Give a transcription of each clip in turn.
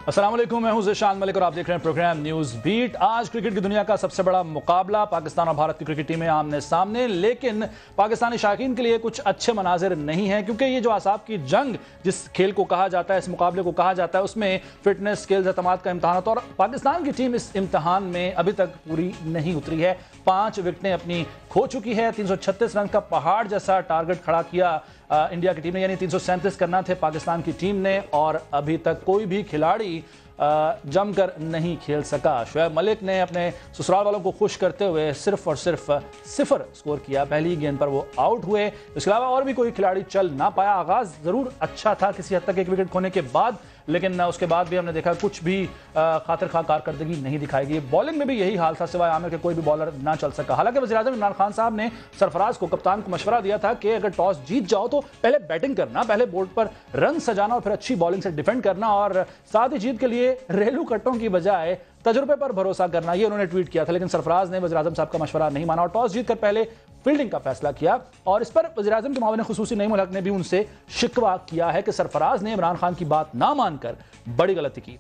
السلام علیکم، میں ہوں ذیشان ملک اور آپ دیکھ رہے ہیں پروگرام نیوز بیٹ۔ آج کرکٹ کی دنیا کا سب سے بڑا مقابلہ پاکستان اور بھارت کی کرکٹ ٹیمیں آمنے سامنے، لیکن پاکستانی شائقین کے لیے کچھ اچھے مناظر نہیں ہیں، کیونکہ یہ جو اعصاب کی جنگ جس کھیل کو کہا جاتا ہے، اس مقابلے کو کہا جاتا ہے، اس میں فٹنس، سکلز، اعتماد کا امتحان ہوتا ہے اور پاکستان کی ٹیم اس امتحان میں ابھی تک پوری نہیں اتری ہے۔ 5 وکٹیں اپنی کھو چکی ہے، 336 رن کا پہاڑ جیسا ٹارگٹ کھڑا کیا انڈیا کی ٹیم نے، یعنی 337 کرنا تھے پاکستان کی ٹیم نے، اور ابھی تک کوئی بھی کھلاڑی جم کر نہیں کھیل سکا۔ شعیب ملک نے اپنے سسرال والوں کو خوش کرتے ہوئے صرف اور صرف 0 سکور کیا، پہلی گیند پر وہ آؤٹ ہوئے۔ اس کے علاوہ اور بھی کوئی کھلاڑی چل نہ پایا۔ آغاز ضرور اچھا تھا کسی حد تک 1 وکٹ کھونے کے بعد، لیکن اس کے بعد بھی ہم نے دیکھا کچھ بھی خاطر خواہ کارکردگی نہیں دکھائی گئی۔ بالنگ میں بھی یہی حال تھا، سوائے عامر کے کوئی بھی بالر نہ چل سکا۔ حالانکہ وزیراعظم عمران خان صاحب نے سرفراز کو، کپتان کو مشورہ دیا تھا کہ اگر ٹاس جیت جاؤ تو پہلے بیٹنگ کرنا، پہلے بورڈ پر رن سجانا اور پھر اچھی بالنگ سے ڈیفینڈ کرنا، اور ساتھ ہی جیت کے لیے ریلو کٹوں کی بجائے تجربے پر بھروسہ کرنا، یہ انہوں نے ٹویٹ کیا تھا۔ لیکن سرفراز نے وزیراعظم صاحب کا مشورہ نہیں مانا اور ٹاس جیت کر پہلے فیلڈنگ کا فیصلہ کیا، اور اس پر وزیراعظم کے معاون خصوصی نعیم الحق نے بھی ان سے شکوہ کیا ہے کہ سرفراز نے عمران خان کی بات نہ مان کر بڑی غلطی کی۔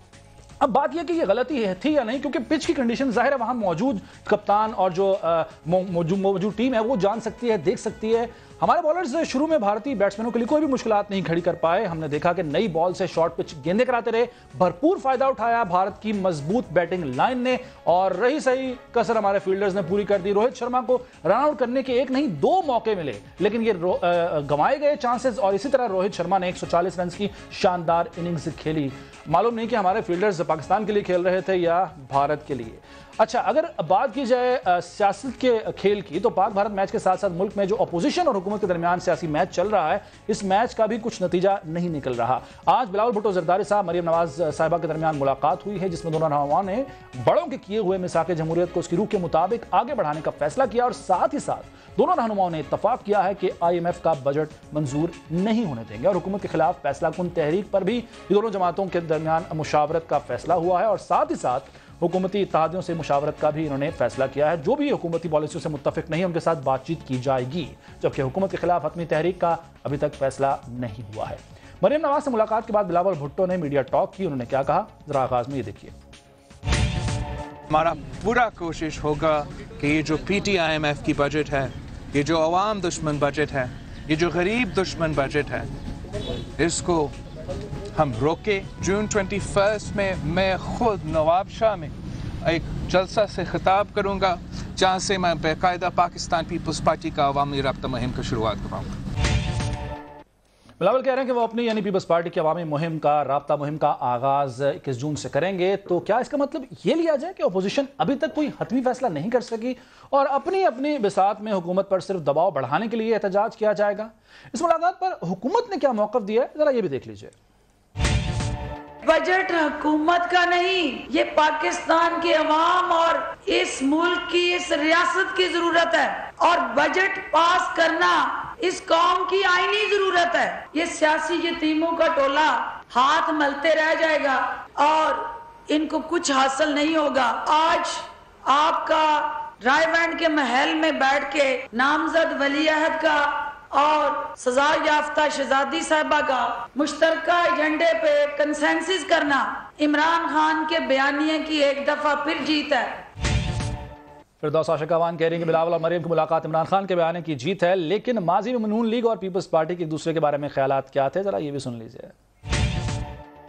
اب بات یہ کہ یہ غلطی تھی یا نہیں، کیونکہ پچ کی کنڈیشن ظاہر ہے وہاں موجود کپتان اور جو موجود ٹیم ہے وہ جان سکتی ہے، دیکھ سکتی ہے۔ ہمارے بالرز شروع میں بھارتی بیٹسمینوں کے لیے کوئی بھی مشکلات نہیں کھڑی کر پائے۔ ہم نے دیکھا کہ نئی بال سے شارٹ پچ گیندیں کراتے رہے، بھرپور فائدہ اٹھایا بھارت کی مضبوط بیٹنگ لائن نے، اور رہی صحیح کسر ہمارے فیلڈرز نے پوری کر دی۔ روہت شرما کو رن آؤٹ کرنے کے 1 نہیں 2 موقع ملے، لیکن یہ گنوائے گئے چانسز، اور اسی طرح روہت شرما نے 140 رنز کی شاندار اننگز کھیلی۔ معلوم نہیں کہ ہمارے فیلڈرز پاکستان کے لیے کھیل رہے تھے یا بھارت کے لیے۔ اچھا، اگر بات کی جائے سیاست کے کھیل کی، تو پاک بھارت میچ کے ساتھ ساتھ ملک میں جو اپوزیشن اور حکومت کے درمیان سیاسی میچ چل رہا ہے، اس میچ کا بھی کچھ نتیجہ نہیں نکل رہا۔ آج بلاول بھٹو زرداری صاحب، مریم نواز صاحبہ کے درمیان ملاقات ہوئی ہے، جس میں دونوں رہنماؤں نے بڑوں کے کیے ہوئے میثاق جمہوریت کو اس کی روح کے مطابق آگے بڑھانے کا فیصلہ کیا، اور ساتھ ہی ساتھ دونوں رہنماؤں نے اتفاق کیا ہے کہ IMF کا بجٹ منظور نہیں ہونے دیں گے، اور حکومت کے خلاف فیصلہ کن تحریک پر بھی یہ دونوں جماعتوں کے درمیان مشاورت کا فیصلہ ہوا ہے، اور ساتھ ہی ساتھ حکومتی اتحادیوں سے مشاورت کا بھی انہوں نے فیصلہ کیا ہے۔ جو بھی حکومتی پالیسیوں سے متفق نہیں، ان کے ساتھ بات چیت کی جائے گی، جبکہ حکومت کے خلاف حتمی تحریک کا ابھی تک فیصلہ نہیں ہوا ہے۔ مریم نواز سے ملاقات کے بعد بلاول بھٹو نے میڈیا ٹاک کی، انہوں نے کیا کہا، ذرا آغاز میں یہ دیکھیے۔ ہمارا پورا کوشش ہوگا کہ یہ جو PTIMF کی بجٹ ہے، یہ جو عوام دشمن بجٹ ہے، یہ جو غریب دشمن بجٹ ہے، اس کو ہم روکے۔ جون 21 میں میں خود نواب شاہ میں ایک جلسہ سے خطاب کروں گا، جہاں سے میں باقاعدہ پاکستان پیپلز پارٹی کا عوامی رابطہ مہم کا شروعات کراؤں گا۔ بلاول کہہ رہے ہیں کہ وہ اپنی یعنی پیپلز پارٹی کی عوامی مہم کا رابطہ مہم کا آغاز 21 جون سے کریں گے، تو کیا اس کا مطلب یہ لیا جائے کہ اپوزیشن ابھی تک کوئی حتمی فیصلہ نہیں کر سکی اور اپنی بساط میں حکومت پر صرف دباؤ بڑھانے کے لیے احتجاج کیا جائے گا؟ اس ملاقات پر حکومت نے کیا موقف دیا ہے، ذرا یہ بھی دیکھ لیجئے۔ بجٹ حکومت کا نہیں، یہ پاکستان کے عوام اور اس ملک کی، اس ریاست کی ضرورت ہے، اور بجٹ پاس کرنا اس قوم کی آئینی ضرورت ہے۔ یہ سیاسی یتیموں کا ٹولہ ہاتھ ملتے رہ جائے گا اور ان کو کچھ حاصل نہیں ہوگا۔ آج آپ کا رائے بینڈ کے محل میں بیٹھ کے نامزد ولی عہد کا اور سزا یافتہ شہزادی صاحبہ کا مشترکہ ایجنڈے پہ کنسنسس کرنا عمران خان کے بیانیے کی ایک دفعہ پھر جیت ہے۔ فردوس عاشق اوان کہہ رہی ہیں کہ بلاول اور مریم کی ملاقات عمران خان کے بیانیے کی جیت ہے، لیکن ماضی میں نون لیگ اور پیپلز پارٹی کے ایک دوسرے کے بارے میں خیالات کیا تھے، ذرا یہ بھی سن لیجئے۔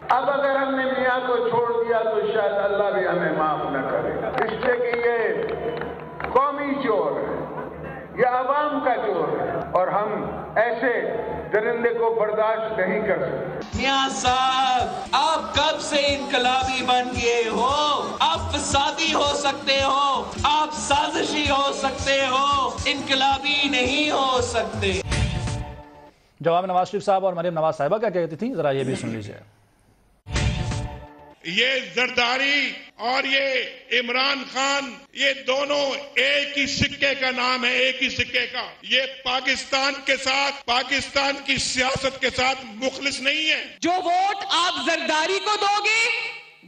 اب اگر ہم نے میاں کو چھوڑ دیا تو شاید اللہ بھی ہمیں معاف نہ کرے، اس لیے کہ یہ قومی چور ہے، یہ عوام کا چور ہے، اور ہم ایسے درندے کو برداشت نہیں کر سکتے۔ میاں صاحب، آپ کب سے انقلابی بن گئے ہو؟ آپ فسادی ہو سکتے ہو، آپ سازشی ہو سکتے ہو، انقلابی نہیں ہو سکتے۔ جواب نواز شریف صاحب اور مریم نواز صاحبہ کیا کہتی تھیں، ذرا یہ بھی سن لیجئے۔ یہ زرداری اور یہ عمران خان، یہ دونوں ایک ہی سکے کا نام ہے، ایک ہی سکے کا۔ یہ پاکستان کے ساتھ، پاکستان کی سیاست کے ساتھ مخلص نہیں ہے۔ جو ووٹ آپ زرداری کو دو گے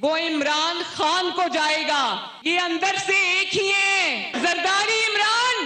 وہ عمران خان کو جائے گا، یہ اندر سے ایک ہی ہیں، زرداری عمران۔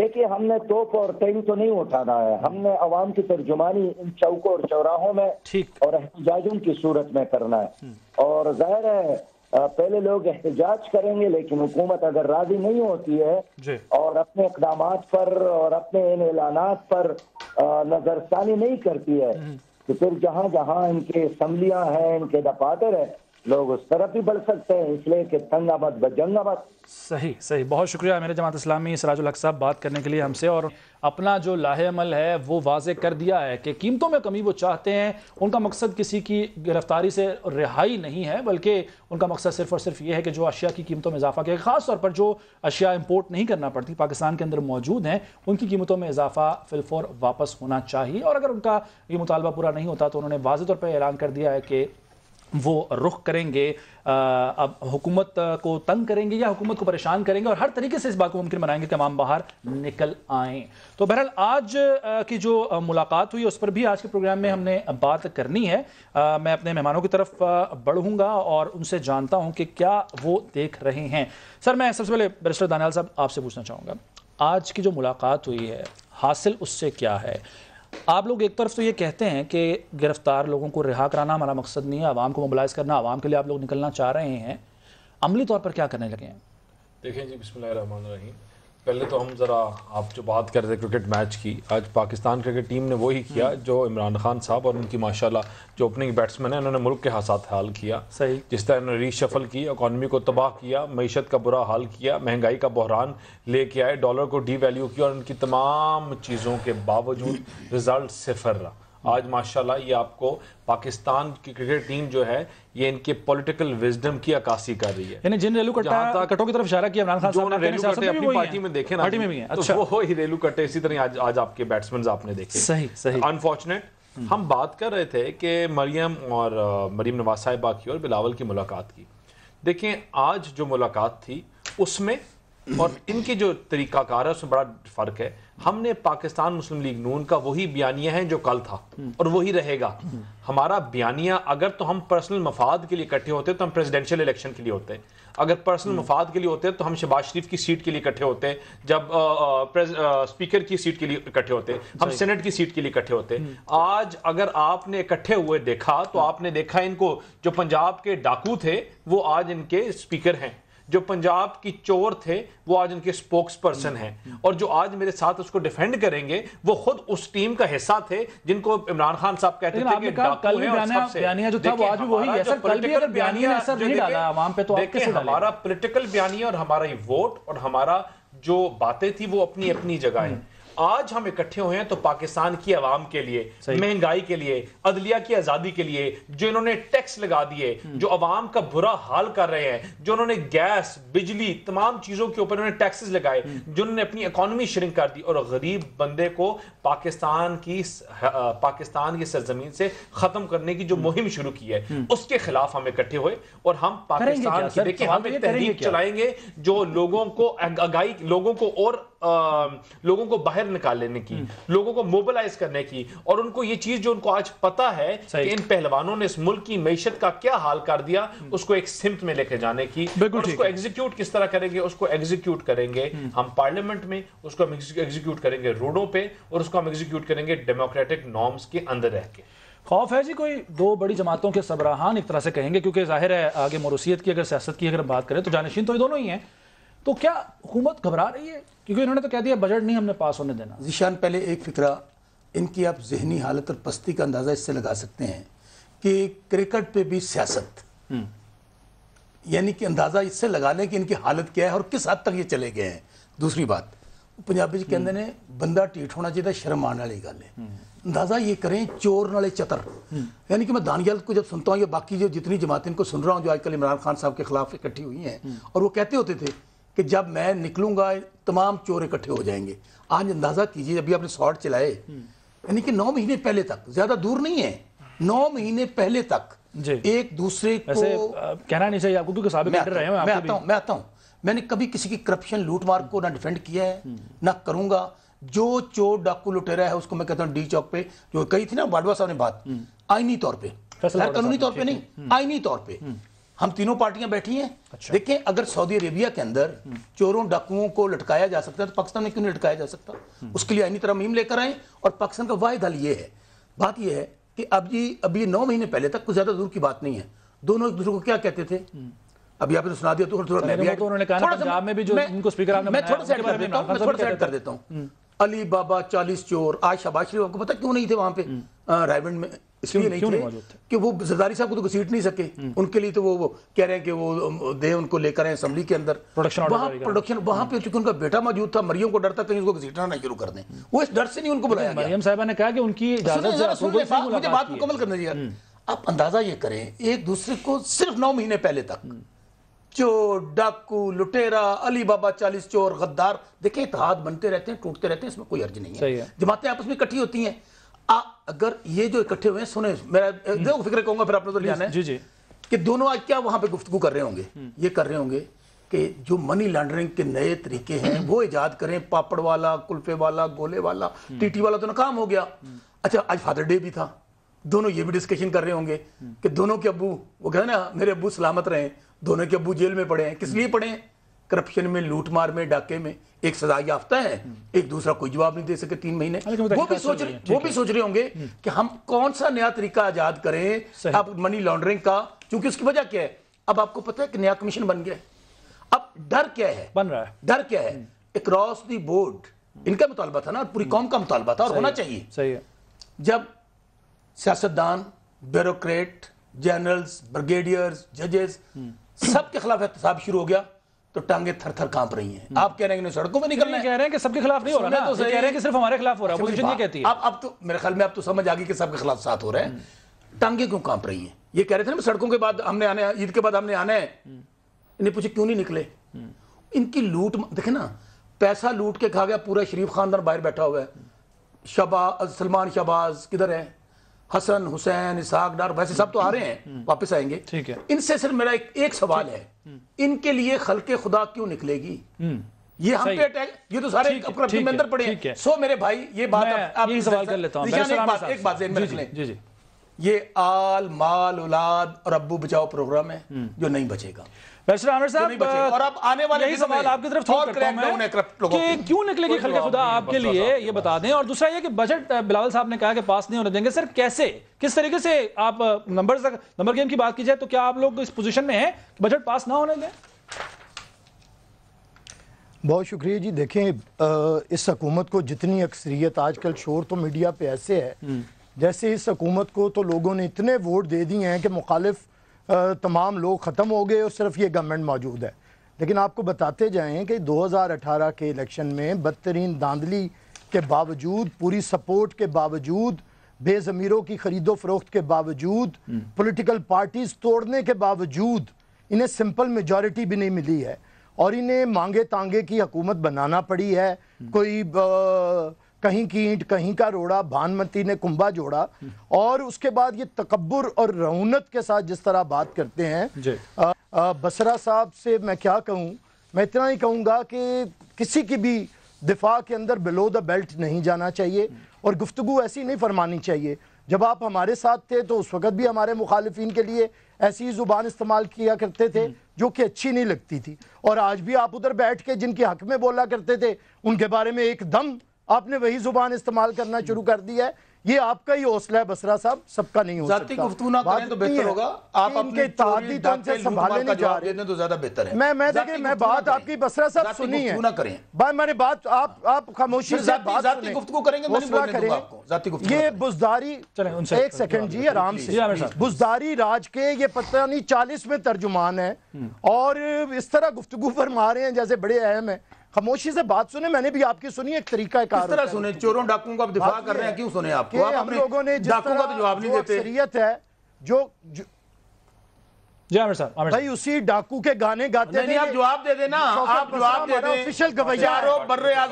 دیکھیے ہم نے توپ اور ٹینک تو نہیں اٹھانا ہے، ہم نے عوام کی ترجمانی ان چوکوں اور چوراہوں میں اور احتجاجوں کی صورت میں کرنا ہے، اور ظاہر ہے پہلے لوگ احتجاج کریں گے، لیکن حکومت اگر راضی نہیں ہوتی ہے اور اپنے اقدامات پر اور اپنے ان اعلانات پر نظر ثانی نہیں کرتی ہے تو پھر جہاں جہاں ان کے اسمبلیاں ہیں، ان کے دفاتر ہیں، لوگ اس طرف بھی بڑھ سکتے ہیں، اس لیے کہ تنگ آمد بجنگ آمد۔ صحیح، بہت شکریہ میرے جماعت اسلامی سراج الحق صاحب بات کرنے کے لیے ہم سے، اور اپنا جو لاہ عمل ہے وہ واضح کر دیا ہے کہ قیمتوں میں کمی وہ چاہتے ہیں، ان کا مقصد کسی کی گرفتاری سے رہائی نہیں ہے، بلکہ ان کا مقصد صرف اور صرف یہ ہے کہ جو اشیاء کی قیمتوں میں اضافہ کیا، خاص طور پر جو اشیاء امپورٹ نہیں کرنا پڑتی پاکستان کے اندر موجود ہیں، ان کی قیمتوں میں اضافہ فی الفور واپس ہونا چاہیے، اور اگر ان کا یہ مطالبہ پورا نہیں ہوتا تو انہوں نے واضح طور پر اعلان کر دیا ہے کہ وہ رخ کریں گے، اب حکومت کو تنگ کریں گے یا حکومت کو پریشان کریں گے، اور ہر طریقے سے اس بات کو ممکن بنائیں گے کہ عوام باہر نکل آئیں۔ تو بہرحال آج کی جو ملاقات ہوئی اس پر بھی آج کے پروگرام میں ہم نے بات کرنی ہے۔ میں اپنے مہمانوں کی طرف بڑھوں گا اور ان سے جانتا ہوں کہ کیا وہ دیکھ رہے ہیں۔ سر، میں سب سے پہلے بیرسٹر دانیال صاحب آپ سے پوچھنا چاہوں گا، آج کی جو ملاقات ہوئی ہے حاصل اس سے کیا ہے؟ آپ لوگ ایک طرف تو یہ کہتے ہیں کہ گرفتار لوگوں کو رہا کرانا ہمارا مقصد نہیں ہے، عوام کو موبلائز کرنا، عوام کے لیے آپ لوگ نکلنا چاہ رہے ہیں، عملی طور پر کیا کرنے لگے ہیں؟ دیکھیں جی، بسم اللہ الرحمن الرحیم، پہلے تو ہم ذرا آپ جو بات کر رہے تھے کرکٹ میچ کی، آج پاکستان کرکٹ ٹیم نے وہی کیا جو عمران خان صاحب اور ان کی ماشاءاللہ جو اوپننگ بیٹسمین ہیں انہوں نے ملک کے ساتھ حال کیا، جس طرح انہوں نے ری شفل کی، اکانومی کو تباہ کیا، معیشت کا برا حال کیا، مہنگائی کا بحران لے کے آئے، ڈالر کو ڈی ویلیو کیا، اور ان کی تمام چیزوں کے باوجود رزلٹ صفر رہا۔ آج ماشاءاللہ یہ آپ کو پاکستان کی کرکٹ ٹیم جو ہے یہ ان کے پولیٹیکل وزڈم کی عکاسی کر رہی ہے، یعنی جن ریلو کٹوں کی طرف اشارہ کیا عمران خان صاحب نے، ریلو کٹے اپنی پارٹی میں دیکھیں نا، تو وہی ریلو کٹے اسی طرح آج آپ کے بیٹسمنز آپ نے دیکھے۔ صحیح انفارچونیٹ ہم بات کر رہے تھے کہ مریم نواز صاحبہ کی اور بلاول کی ملاقات کی، دیکھیں آج جو ملاقات تھی اس میں اور ان کے جو طریقہ کار ہے اس میں بڑا فرق ہے۔ ہم نے پاکستان مسلم لیگ نون کا وہی بیانیہ ہے جو کل تھا اور وہی رہے گا۔ ہمارا بیانیہ اگر تو ہم پرسنل مفاد کے لیے اکٹھے ہوتے تو ہم پریزیڈنشل الیکشن کے لیے ہوتے ہیں، اگر پرسنل مفاد کے لیے ہوتے تو ہم شہباز شریف کی سیٹ کے لیے اکٹھے ہوتے، جب اسپیکر کی سیٹ کے لیے اکٹھے ہوتے، ہم سینٹ کی سیٹ کے لیے اکٹھے ہوتے۔ آج اگر آپ نے اکٹھے ہوئے دیکھا تو آپ نے دیکھا ان کو جو پنجاب کے ڈاکو تھے وہ آج ان کے اسپیکر ہیں، جو پنجاب کی چور تھے وہ آج ان کے سپوکس پرسن ہیں، اور جو آج میرے ساتھ اس کو ڈیفینڈ کریں گے وہ خود اس ٹیم کا حصہ تھے جن کو عمران خان صاحب کہتے تھے کہ کل بھی بیانیہ جو تھا وہ آج بھی وہی ہے۔ سر کل بھی اگر بیانیہ نے اثر نہیں ڈالا عوام پہ تو آپ کیسے ڈالیں؟ ہمارا پولیٹیکل بیانیہ اور ہمارا یہ ووٹ اور ہمارا جو باتیں تھی وہ اپنی اپنی جگہ ہیں۔ آج ہم اکٹھے ہوئے ہیں تو پاکستان کی عوام کے لیے، مہنگائی کے لیے، عدلیہ کی آزادی کے لیے، جو انہوں نے ٹیکس لگا دیے، جو عوام کا برا حال کر رہے ہیں، جو انہوں نے گیس، بجلی، تمام چیزوں کے اوپر انہوں نے ٹیکسز لگائے، جو انہوں نے اپنی اکانومی شرنک کر دی اور غریب بندے کو پاکستان کی سرزمین سے ختم کرنے کی جو مہم شروع کی ہے اس کے خلاف ہم اکٹھے ہوئے، اور ہم پاکستان کی دیکھیں ہم ایک تحریک چلائیں گے جو لوگوں کو آگاہی، لوگوں کو اور لوگوں کو باہر نکالنے کی، لوگوں کو موبلائز کرنے کی، اور ان کو یہ چیز جو ان کو آج پتا ہے کہ ان پہلوانوں نے اس ملک کی معیشت کا کیا حال کر دیا اس کو ایک سمت میں لے کے جانے کی، اور اس کو ایگزیکیوٹ کس طرح کریں گے، اس کو ایگزیکیوٹ کریں گے ہم پارلیمنٹ میں، اس کو ہم ایگزیکیوٹ کریں گے روڈوں پہ، اور اس کو ہم ایگزیکیوٹ کریں گے ڈیموکریٹک نارمز کے اندر رہ کے۔ خوف ہے جی کوئی دو بڑی جماعتوں کے سربراہان ایک طرح سے کہیں گے، کیونکہ ظاہر ہے آگے موروثیت کی اگر سیاست کی اگر بات کریں تو جانشین تو یہ دونوں ہی ہیں، تو کیا حکومت گھبرا رہی ہے؟ کیونکہ انہوں نے تو کہہ دیا بجٹ نہیں ہم نے پاس ہونے دینا۔ ذیشان پہلے ایک فکرہ ان کی آپ ذہنی حالت اور پستی کا اندازہ اس سے لگا سکتے ہیں کہ کرکٹ پہ بھی سیاست، یعنی کہ اندازہ اس سے لگا لیں کہ ان کی حالت کیا ہے اور کس حد تک یہ چلے گئے ہیں۔ دوسری بات، پنجابی جی کہندے نے بندہ ٹھیٹ ہونا چاہیے، شرم آنے والی گل ہے۔ اندازہ یہ کریں چور نالے چتر، یعنی کہ میں دانیال کو جب سنتا ہوں یا باقی جو جتنی جماعتیں ان کو سن رہا ہوں جو آج کل عمران خان صاحب کے خلاف اکٹھی ہوئی ہیں، اور وہ کہتے ہوتے تھے کہ جب میں نکلوں گا تمام چور اکٹھے ہو جائیں گے۔ آج اندازہ کیجئے ابھی آپ نے شاٹ چلائے، یعنی کہ 9 مہینے پہلے تک، زیادہ دور نہیں ہے، 9 مہینے پہلے تک ایک دوسرے کو کہنا نہیں چاہیے آپ کو، کیونکہ سابق لیڈر رہے ہیں۔ میں آتا ہوں، میں نے کبھی کسی کی کرپشن لوٹ مار کو نہ ڈیفینڈ کیا ہے نہ کروں گا۔ جو چور ڈاکو لٹیرا ہے اس کو میں کہتا ہوں ڈی چوک پہ جو کہی تھی نا باڈوا صاحب نے بات، آئینی طور پہ، قانونی طور پہ نہیں، آئینی طور پہ ہم تینوں پارٹیاں بیٹھی ہیں. دیکھیں اگر سعودی عربیہ کے اندر چوروں ڈاکوؤں کو لٹکایا جا سکتا ہے تو پاکستان میں کیوں نہیں لٹکایا جا سکتا؟ اس کے لیے آئینی ترمیم لے کر آئیں. اور پاکستان کا واحد حل یہ ہے. بات یہ ہے کہ ابھی 9 مہینے پہلے تک کوئی زیادہ دور کی بات نہیں ہے. دونوں ایک دوسرے کو کیا کہتے تھے؟ ابھی آپ نے سنا دیا تو تھوڑا میں تھوڑا سا ایڈ کر دیتا ہوں. علی بابا 40 چور آج شہباز شریف آپ کو پتہ کیوں نہیں تھے وہاں پہ رائیونڈ میں؟ اس لیے نہیں تھے کہ وہ زرداری صاحب کو تو گھسیٹ نہیں سکے. ان کے لیے تو وہ کہہ رہے ہیں کہ وہ دے ان کو لے کر آئے اسمبلی کے اندر پروڈکشن. وہاں پہ چونکہ ان کا بیٹا موجود تھا, مریم کو ڈر تھا کہیں اس کو گھسیٹنا نہ شروع کر دیں. وہ اس ڈر سے نہیں ان کو بلایا گیا. مریم صاحبہ نے کہا کہ ان کی اجازت مجھے بات مکمل کرنا چاہیے. آپ اندازہ یہ کریں ایک دوسرے کو صرف 9 مہینے پہلے تک چور ڈاکو لٹیرا علی بابا 40 چور غدار. دیکھیں اتحاد بنتے رہتے ہیں ٹوٹتے رہتے ہیں, اس میں کوئی حرج نہیں ہے. جماعتیں آپس میں اکٹھی ہوتی ہیں. اگر یہ جو اکٹھے ہوئے ہیں سنیں میرا دیکھو فکر کہوں گا پھر آپ نے تو جانا ہے کہ دونوں آج کیا وہاں پہ گفتگو کر رہے ہوں گے. یہ کر رہے ہوں گے کہ جو منی لانڈرنگ کے نئے طریقے ہیں وہ ایجاد کریں. پاپڑ والا, کلفے والا, گولے والا, ٹی والا تو ناکام ہو گیا. اچھا آج فادر ڈے بھی تھا. دونوں یہ بھی ڈسکشن کر رہے ہوں گے کہ دونوں کے ابو, وہ کہتے ہیں نا میرے ابو سلامت رہے, دونوں کے ابو جیل میں پڑے ہیں. کس لیے پڑے ہیں؟ کرپشن میں, لوٹ مار میں, ڈاکے میں. ایک سزا یافتہ ہے, ایک دوسرا کوئی جواب نہیں دے سکے 3 مہینے. وہ بھی سوچ رہے ہوں گے کہ ہم کون سا نیا طریقہ ایجاد کریں اب منی لانڈرنگ کا. چونکہ اس کی وجہ کیا ہے, اب آپ کو پتہ ہے کہ نیا کمیشن بن گیا. اب ڈر کیا ہے, بن رہا ہے, ڈر کیا ہے؟ اکراس دی بورڈ ان کا مطالبہ تھا نا, پوری قوم کا مطالبہ تھا اور ہونا چاہیے. صحیح ہے. جب سیاستدان, بیوروکریٹ, جنرلز, بریگیڈیئرز, ججز سب کے خلاف احتساب شروع ہو گیا تو ٹانگیں تھر تھر کانپ رہی ہیں. آپ کہہ رہے ہیں کہ سڑکوں میں نکلنا ہے. کہہ رہے ہیں کہ سب کے خلاف نہیں ہو رہا نا, یہ کہہ رہے ہیں کہ صرف ہمارے خلاف ہو رہا ہے. اپوزیشن یہ کہتی ہے. اب تو میرے خیال میں اب تو سمجھ آ گئی کہ سب کے خلاف ساتھ ہو رہا ہے. ٹانگیں کیوں کانپ رہی ہیں؟ یہ کہہ رہے تھے نا سڑکوں کے بعد ہم نے آنا ہے, عید کے بعد ہم نے آنا ہے. انہیں پوچھے کیوں نہیں نکلے؟ ان کی لوٹ دیکھیں نا, پیسہ لوٹ کے کھا گیا پورا شریف خاندان باہر بیٹھا ہوا ہے. سلمان شہباز کدھر ہے؟ حسن حسین اسحاق ڈار ویسے سب تو آ رہے ہیں, واپس آئیں گے. ان سے صرف میرا ایک سوال ہے, ان کے لیے خلق خدا کیوں نکلے گی؟ یہ ہم پہ اٹیک, یہ تو سارے کرپشن میں اندر پڑے ہیں. سو میرے بھائی یہ بات آپ سوال کر لیتا ہوں, ایک بات ذہن میں رکھ لیں, یہ آل مال اولاد اور ابو بچاؤ پروگرام ہے جو نہیں بچے گا. بیرسٹر عامر صاحب, اور اب آنے والے یہی سوال آپ کی طرف چھوڑ کرتا ہوں میں کہ کیوں نکلے گی خلق خدا آپ کے لیے, یہ بتا دیں. اور دوسرا یہ کہ بجٹ بلاول صاحب نے کہا کہ پاس نہیں ہونے دیں گے. سر کیسے, کس طریقے سے آپ نمبر گیم کی بات کی جائے تو کیا آپ لوگ اس پوزیشن میں ہیں کہ بجٹ پاس نہ ہونے دیں؟ بہت شکریہ جی. دیکھیں اس حکومت کو جتنی اکثریت, آج کل شور تو میڈیا پہ ایسے ہے جیسے اس حکومت کو تو لوگوں نے اتنے ووٹ دے دیے ہیں کہ مخالف تمام لوگ ختم ہو گئے اور صرف یہ گورنمنٹ موجود ہے. لیکن آپ کو بتاتے جائیں کہ 2018 کے الیکشن میں بدترین دھاندلی کے باوجود, پوری سپورٹ کے باوجود, بے ضمیروں کی خرید و فروخت کے باوجود, پولیٹیکل پارٹیز توڑنے کے باوجود انہیں سمپل میجورٹی بھی نہیں ملی ہے اور انہیں مانگے تانگے کی حکومت بنانا پڑی ہے. کوئی کہیں کی اینٹ کہیں کا روڑا, بھانمتی نے کنبا جوڑا. اور اس کے بعد یہ تکبر اور رعونت کے ساتھ جس طرح بات کرتے ہیں. بسرا صاحب سے میں کیا کہوں, میں اتنا ہی کہوں گا کہ کسی کی بھی دفاع کے اندر بلو دا بیلٹ نہیں جانا چاہیے اور گفتگو ایسی نہیں فرمانی چاہیے. جب آپ ہمارے ساتھ تھے تو اس وقت بھی ہمارے مخالفین کے لیے ایسی زبان استعمال کیا کرتے تھے جو کہ اچھی نہیں لگتی تھی, اور آج بھی آپ ادھر بیٹھ کے جن کے حق میں بولا کرتے تھے ان کے بارے میں ایک دم آپ نے وہی زبان استعمال کرنا شروع کر دیا ہے. یہ آپ کا ہی حوصلہ ہے بسرا صاحب, سب کا نہیں ہو سکتا. ذاتی گفتگو نہ کریں تو بہتر ہوگا. آپ اپنے چوری ڈاکے لوٹ مار کا جواب دے دیں تو زیادہ بہتر ہے. میں دیکھیں میں بات آپ کی بسرا صاحب سنی ہے, بھائی میں نے بات آپ خاموشی سے بات سنیں. ذاتی گفتگو کریں گے میں نہیں بولنے دوں گا آپ کو. ذاتی گفتگو یہ بزداری, ایک سیکنڈ جی آرام سے, بزداری راج کے یہ پتہ نہیں 40 میں ترجمان ہے اور اس طرح گفتگو فرما رہے ہیں جیسے بڑے اہم ہیں. خاموشی سے بات سنیں, میں نے بھی آپ کی سنی, ایک طریقہ کار. کس طرح سنیں؟ چوروں ڈاکوں کا دفاع کر رہے ہیں, کیوں سنیں آپ کو؟ ہم لوگوں نے جس طرح جو اکثریت ہے جو جی عامر صاحب, بھائی اسی ڈاکو کے گانے گاتے نہیں, آپ جواب دے دیں نا, آپ جواب دے دیں. آفیشل گویا ہے,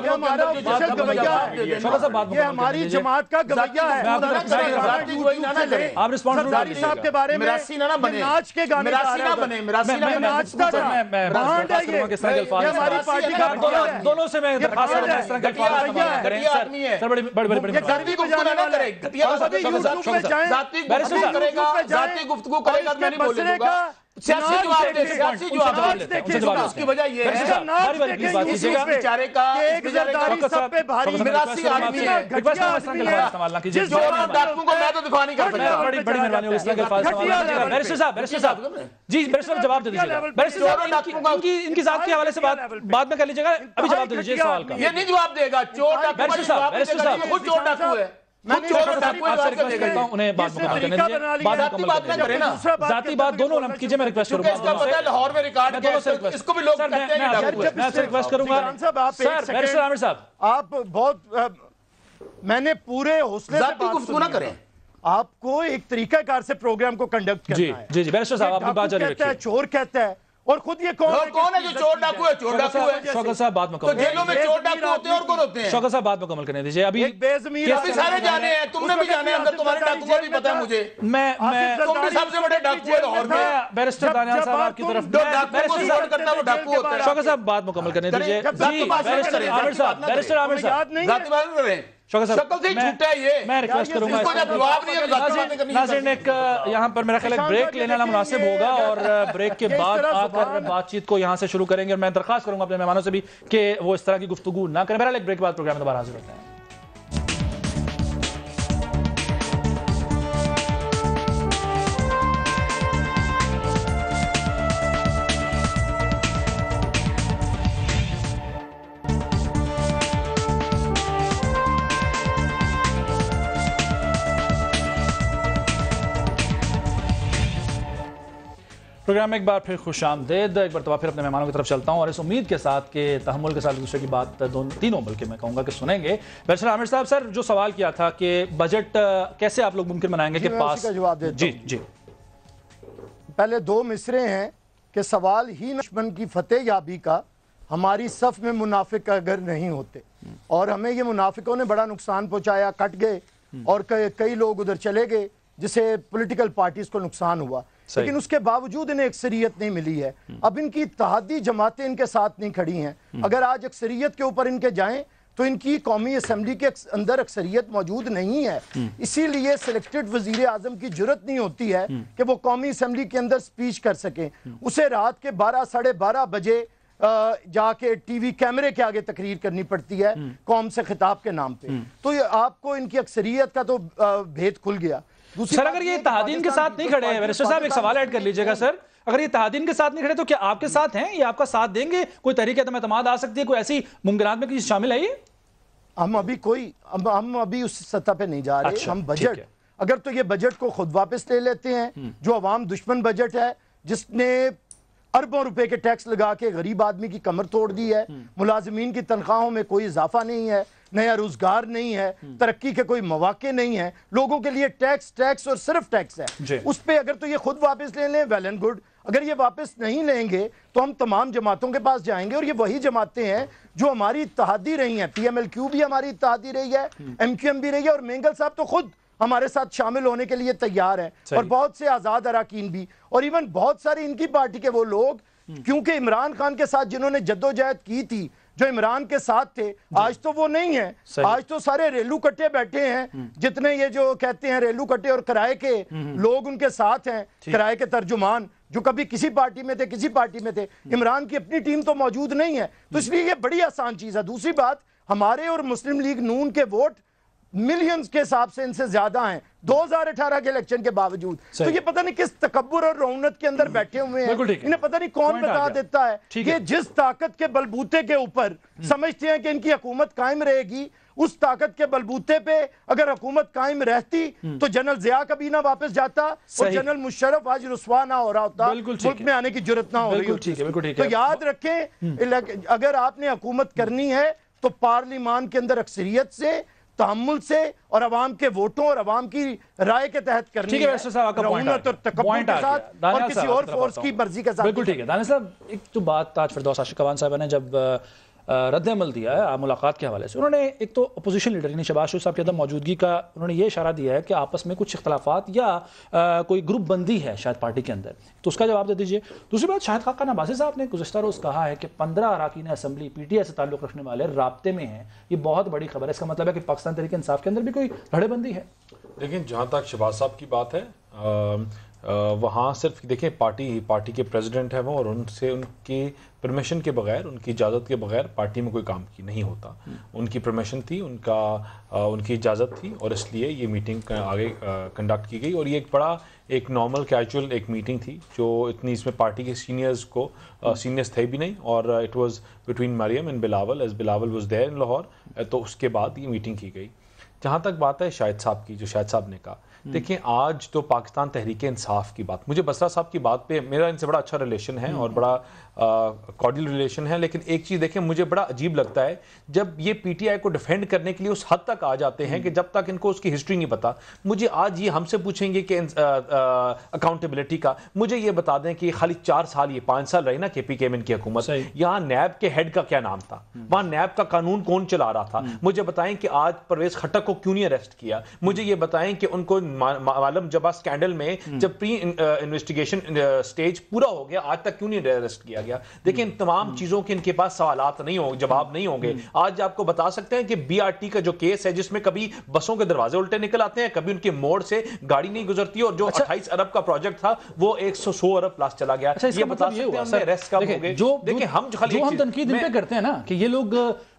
یہ ہمارا آفیشل گویا ہے, یہ ہماری جماعت کا گویا ہے. آپ رسپونس سرداری صاحب کے بارے میں ناچ کے گانے گا رہے ہیں, ناچتا تھا, بانڈ ہے یہ ہماری پارٹی کا دونوں سے میں درخواست کرتا ہوں اس طرح کے الفاظ کریں سر. بڑی بڑی یہ گھر بھی بجانے والے ذاتی گفتگو کرے گا, ذاتی گفتگو کرے گا, میں نہیں بولے گا. سیاسی جواب دے، سیاسی جواب دے، اس کی وجہ یہ ہے اس بیچارے کا میراثی آدمی ہے، چور اور ڈاکو کو میں تو دفاع نہیں کر سکتا۔ بڑی مہربانی ہوگی اس طرح کے الفاظ استعمال۔ بیرسٹر صاحب جی، بیرسٹر صاحب جواب دے دیجیے گا۔ بیرسٹر صاحب ان کی ذات کے حوالے سے بات بعد میں کر لیجیے گا، ابھی جواب دے دیجیے سوال کا۔ یہ نہیں جواب دے گا، چور ڈاکو کا جواب دے گا، خود چور ڈاکو ہے، انہیں بات مکمل کرنے دیجیے، بات نہ کریں نا، ذاتی بات دونوں نہ کیجیے، میں ریکویسٹ کروں اس کا پتہ ہے لاہور میں ریکارڈ کیا ہے، اس کو بھی لوگ کہتے ہیں کہ ڈاکو ہے۔ میں آپ سے ریکویسٹ کروں گا سر، بیرسٹر عامر صاحب آپ بہت، میں نے پورے حوصلے سے ذاتی گفتگو نہ کریں، آپ کو ایک طریقہ کار سے پروگرام کو کنڈکٹ کرنا ہے۔ جی بیرسٹر صاحب آپ بات جاری رکھیے۔ چور کہتا ہے اور خود یہ کون ہے جو چور ڈاکو ہے؟ چور ڈاکو ہے۔ شوکت صاحب بات مکمل تو جیلوں میں چور ڈاکو ہوتے ہیں اور کون ہوتے ہیں؟ شوکت صاحب بات مکمل کرنے دیجیے۔ ابھی سارے جانے ہیں، تم نے بھی جانے ہیں، اگر تمہارے ڈاکو کا بھی پتا ہے مجھے، میں تم بھی سب سے بڑے ڈاکو ہیں لاہور میں۔ بیرسٹر دانیال صاحب آپ کی طرف جو ڈاکو کو سپورٹ کرتا ہے وہ ڈاکو ہوتا ہے۔ شوکت صاحب بات مکمل کرنے دیجیے۔ جی بیرسٹر عامر صاحب، بیرسٹر عامر صاحب ذاتی بات کر رہے ہیں، شکل سے جھوٹا ہے یہ، میں ریکویسٹ کروں گا، ناظرین ایک یہاں پر میرا خیال ہے بریک لینا مناسب ہوگا، اور بریک کے بعد آ کر بات چیت کو یہاں سے شروع کریں گے، اور میں درخواست کروں گا اپنے مہمانوں سے بھی کہ وہ اس طرح کی گفتگو نہ کریں۔ بہرحال ایک بریک کے بعد پروگرام میں دوبارہ حاضر ہوتے ہیں۔ پروگرام میں ایک بار پھر خوش آمدید، ایک مرتبہ پھر اپنے مہمانوں کی طرف چلتا ہوں، اور اس امید کے ساتھ کہ تحمل کے ساتھ دوسرے کی بات تینوں بلکہ میں کہوں گا کہ سنیں گے۔ بیرسٹر عامر صاحب، سر جو سوال کیا تھا کہ بجٹ کیسے آپ لوگ ممکن بنائیں گے کہ پاس، جی پہلے دو مصرے ہیں کہ سوال ہی دشمن کی فتح یابی کا، ہماری صف میں منافق اگر نہیں ہوتے، اور ہمیں یہ منافقوں نے بڑا نقصان پہنچایا، کٹ گئے اور کئی لوگ ادھر چلے گئے جسے پولیٹیکل پارٹیز کو نقصان ہوا، لیکن اس کے باوجود انہیں اکثریت نہیں ملی ہے۔ اب ان کی اتحادی جماعتیں ان کے ساتھ نہیں کھڑی ہیں، اگر آج اکثریت کے اوپر ان کے جائیں تو ان کی قومی اسمبلی کے اندر اکثریت موجود نہیں ہے، اسی لیے سلیکٹڈ وزیر اعظم کی جرت نہیں ہوتی ہے کہ وہ قومی اسمبلی کے اندر سپیچ کر سکیں، اسے رات کے 12 ساڑھے 12 بجے جا کے ٹی وی کیمرے کے آگے تقریر کرنی پڑتی ہے قوم سے خطاب کے نام پہ۔ تو آپ کو ان کی اکثریت کا تو بھید کھل گیا۔ سر اگر یہ اتحادین کے ساتھ نہیں کھڑے ہیں، بیرسٹر صاحب ایک سوال ایڈ کر لیجئے گا سر، اگر یہ اتحادین کے ساتھ نہیں کھڑے تو کیا آپ کے ساتھ ہیں، یہ آپ کا ساتھ دیں گے؟ کوئی تحریک اعتماد آ سکتی ہے، کوئی ایسی ممکنات میں کسی شامل ہے یہ؟ ہم ابھی اس سطح پہ نہیں جا رہے، ہم بجٹ، اگر تو یہ بجٹ کو خود واپس لے لیتے ہیں جو عوام دشمن بجٹ ہے، جس نے اربوں روپے کے ٹیکس لگا کے غریب آدمی کی کمر توڑ دی ہے، ملازمین کی تنخواہوں میں کوئی اضافہ نہیں ہے، نیا روزگار نہیں ہے، ترقی کے کوئی مواقع نہیں ہے، لوگوں کے لیے ٹیکس اور صرف ٹیکس ہے، اس پہ اگر تو یہ خود واپس لے لیں ویل اینڈ گڈ، اگر یہ واپس نہیں لیں گے تو ہم تمام جماعتوں کے پاس جائیں گے، اور یہ وہی جماعتیں ہیں جو ہماری اتحادی رہی ہیں، پی ایم ایل کیو بھی ہماری اتحادی رہی ہے، ایم کیو ایم بھی رہی ہے، اور مینگل صاحب تو خود ہمارے ساتھ شامل ہونے کے لیے تیار ہیں، اور بہت سے آزاد اراکین بھی، اور ایون بہت سارے ان کی پارٹی کے وہ لوگ، کیونکہ عمران خان کے ساتھ جنہوں نے جدوجہد کی تھی، جو عمران کے ساتھ تھے، آج تو وہ نہیں ہیں، آج تو سارے ریلو کٹے بیٹھے ہیں، جتنے یہ جو کہتے ہیں ریلو کٹے اور کرائے کے لوگ ان کے ساتھ ہیں، کرائے کے ترجمان جو کبھی کسی پارٹی میں تھے کسی پارٹی میں تھے، عمران کی اپنی ٹیم تو موجود نہیں ہے، تو اس لیے یہ بڑی آسان چیز ہے۔ دوسری بات، ہمارے اور مسلم لیگ نون کے ووٹ ملینز کے حساب سے ان سے زیادہ ہیں 2018 کے الیکشن کے باوجود، تو یہ پتہ نہیں کس تکبر اور رونت کے اندر بیٹھے ہوئے ہیں، انہیں پتہ نہیں کون بتا دیتا ہے، یہ جس طاقت کے بلبوتے کے اوپر سمجھتے ہیں کہ ان کی حکومت قائم رہے گی، اس طاقت کے بلبوتے پہ اگر حکومت قائم رہتی تو جنرل ضیاء کبھی نہ واپس جاتا، اور جنرل مشرف آج رسوا نہ ہو رہا ہوتا، ملک میں آنے کی جرت نہ ہو رہی ہوتی۔ تو یاد رکھیں، اگر آپ نے حکومت کرنی ہے تو پارلیمان کے اندر اکثریت سے، تحمل سے، اور عوام کے ووٹوں اور عوام کی رائے کے تحت کرنی ہے، رونت اور تکبر کے ساتھ اور کسی اور فورس کی مرضی کے ساتھ۔ بالکل ٹھیک ہے دانیال صاحب، ایک تو بات تاج فردوس عاشق خوان صاحبہ نے جب رد عمل دیا ہے ملاقات کے حوالے سے، انہوں نے ایک تو اپوزیشن لیڈر یعنی شہباز شریف صاحب کی عدم موجودگی کا انہوں نے یہ اشارہ دیا ہے کہ آپس میں کچھ اختلافات یا کوئی گروپ بندی ہے شاید پارٹی کے اندر، تو اس کا جواب دے دیجئے۔ دوسری بات، شاہد خاقان عباسی صاحب نے گزشتہ روز کہا ہے کہ 15 اراکین اسمبلی پی ٹی آئی سے تعلق رکھنے والے رابطے میں ہیں، یہ بہت بڑی خبر ہے، اس کا مطلب ہے کہ پاکستان تحریک انصاف کے اندر بھی کوئی لڑے بندی ہے۔ لیکن جہاں تک شہباز صاحب کی بات ہے، وہاں صرف دیکھیں پارٹی کے پریزیڈنٹ ہیں وہ، اور ان سے ان کی پرمیشن کے بغیر، ان کی اجازت کے بغیر پارٹی میں کوئی کام کی نہیں ہوتا. ان کی پرمیشن تھی، ان کی اجازت تھی، اور اس لیے یہ میٹنگ آگے کنڈکٹ کی گئی. اور یہ ایک نارمل کیجول ایک میٹنگ تھی، جو اتنی اس میں پارٹی کے سینئرز تھے بھی نہیں، اور it was between Maryam and Bilawal, as Bilawal was there in Lahore. تو اس کے بعد یہ میٹنگ کی گئی. جہاں تک بات ہے شاہد صاحب کی، جو شاہد صاحب نے کہا، دیکھیں آج تو پاکستان تحریک انصاف کی بات، مجھے بسرا صاحب کی بات پہ میرا ان سے بڑا اچھا ریلیشن ہے اور بڑا کارڈیل ریلیشن ہے، لیکن ایک چیز دیکھیں مجھے بڑا عجیب لگتا ہے جب یہ پی ٹی آئی کو ڈیفینڈ کرنے کے لیے اس حد تک آ جاتے ہیں کہ جب تک ان کو اس کی ہسٹری نہیں پتا. مجھے آج یہ ہم سے پوچھیں گے کہ اکاؤنٹیبلٹی کا، مجھے یہ بتا دیں کہ خالی 4 سال یہ 5 سال رہی نا کے پی کے ایم کی حکومت، یہاں نیب کے ہیڈ کا کیا نام تھا، وہاں نیب کا قانون کون چلا رہا تھا. مجھے بتائیں کہ آج پرویز خٹک کو کیوں نہیں اریسٹ کیا. مجھے یہ بتائیں کہ ان کو معلوم جبا اسکینڈل میں جب پری انویسٹیگیشن سٹیج پورا ہو گیا آج تک کیوں نہیں اریسٹ کیا گیا. دیکھیں ان تمام چیزوں کے ان کے پاس سوالات نہیں ہوں، جواب نہیں ہوں گے. آج آپ کو بتا سکتے ہیں کہ بی آر ٹی کا جو کیس ہے جس میں کبھی بسوں کے دروازے الٹے نکل آتے ہیں، کبھی ان کے موڑ سے گاڑی نہیں گزرتی، اور جو 28 ارب کا پروجیکٹ تھا وہ 100 ارب پلس چلا گیا. یہ بتا سکتے ہیں ہم نے اریسٹ کب ہو گئے. دیکھیں ہم تنقید ان پہ کرتے ہیں نا کہ یہ لوگ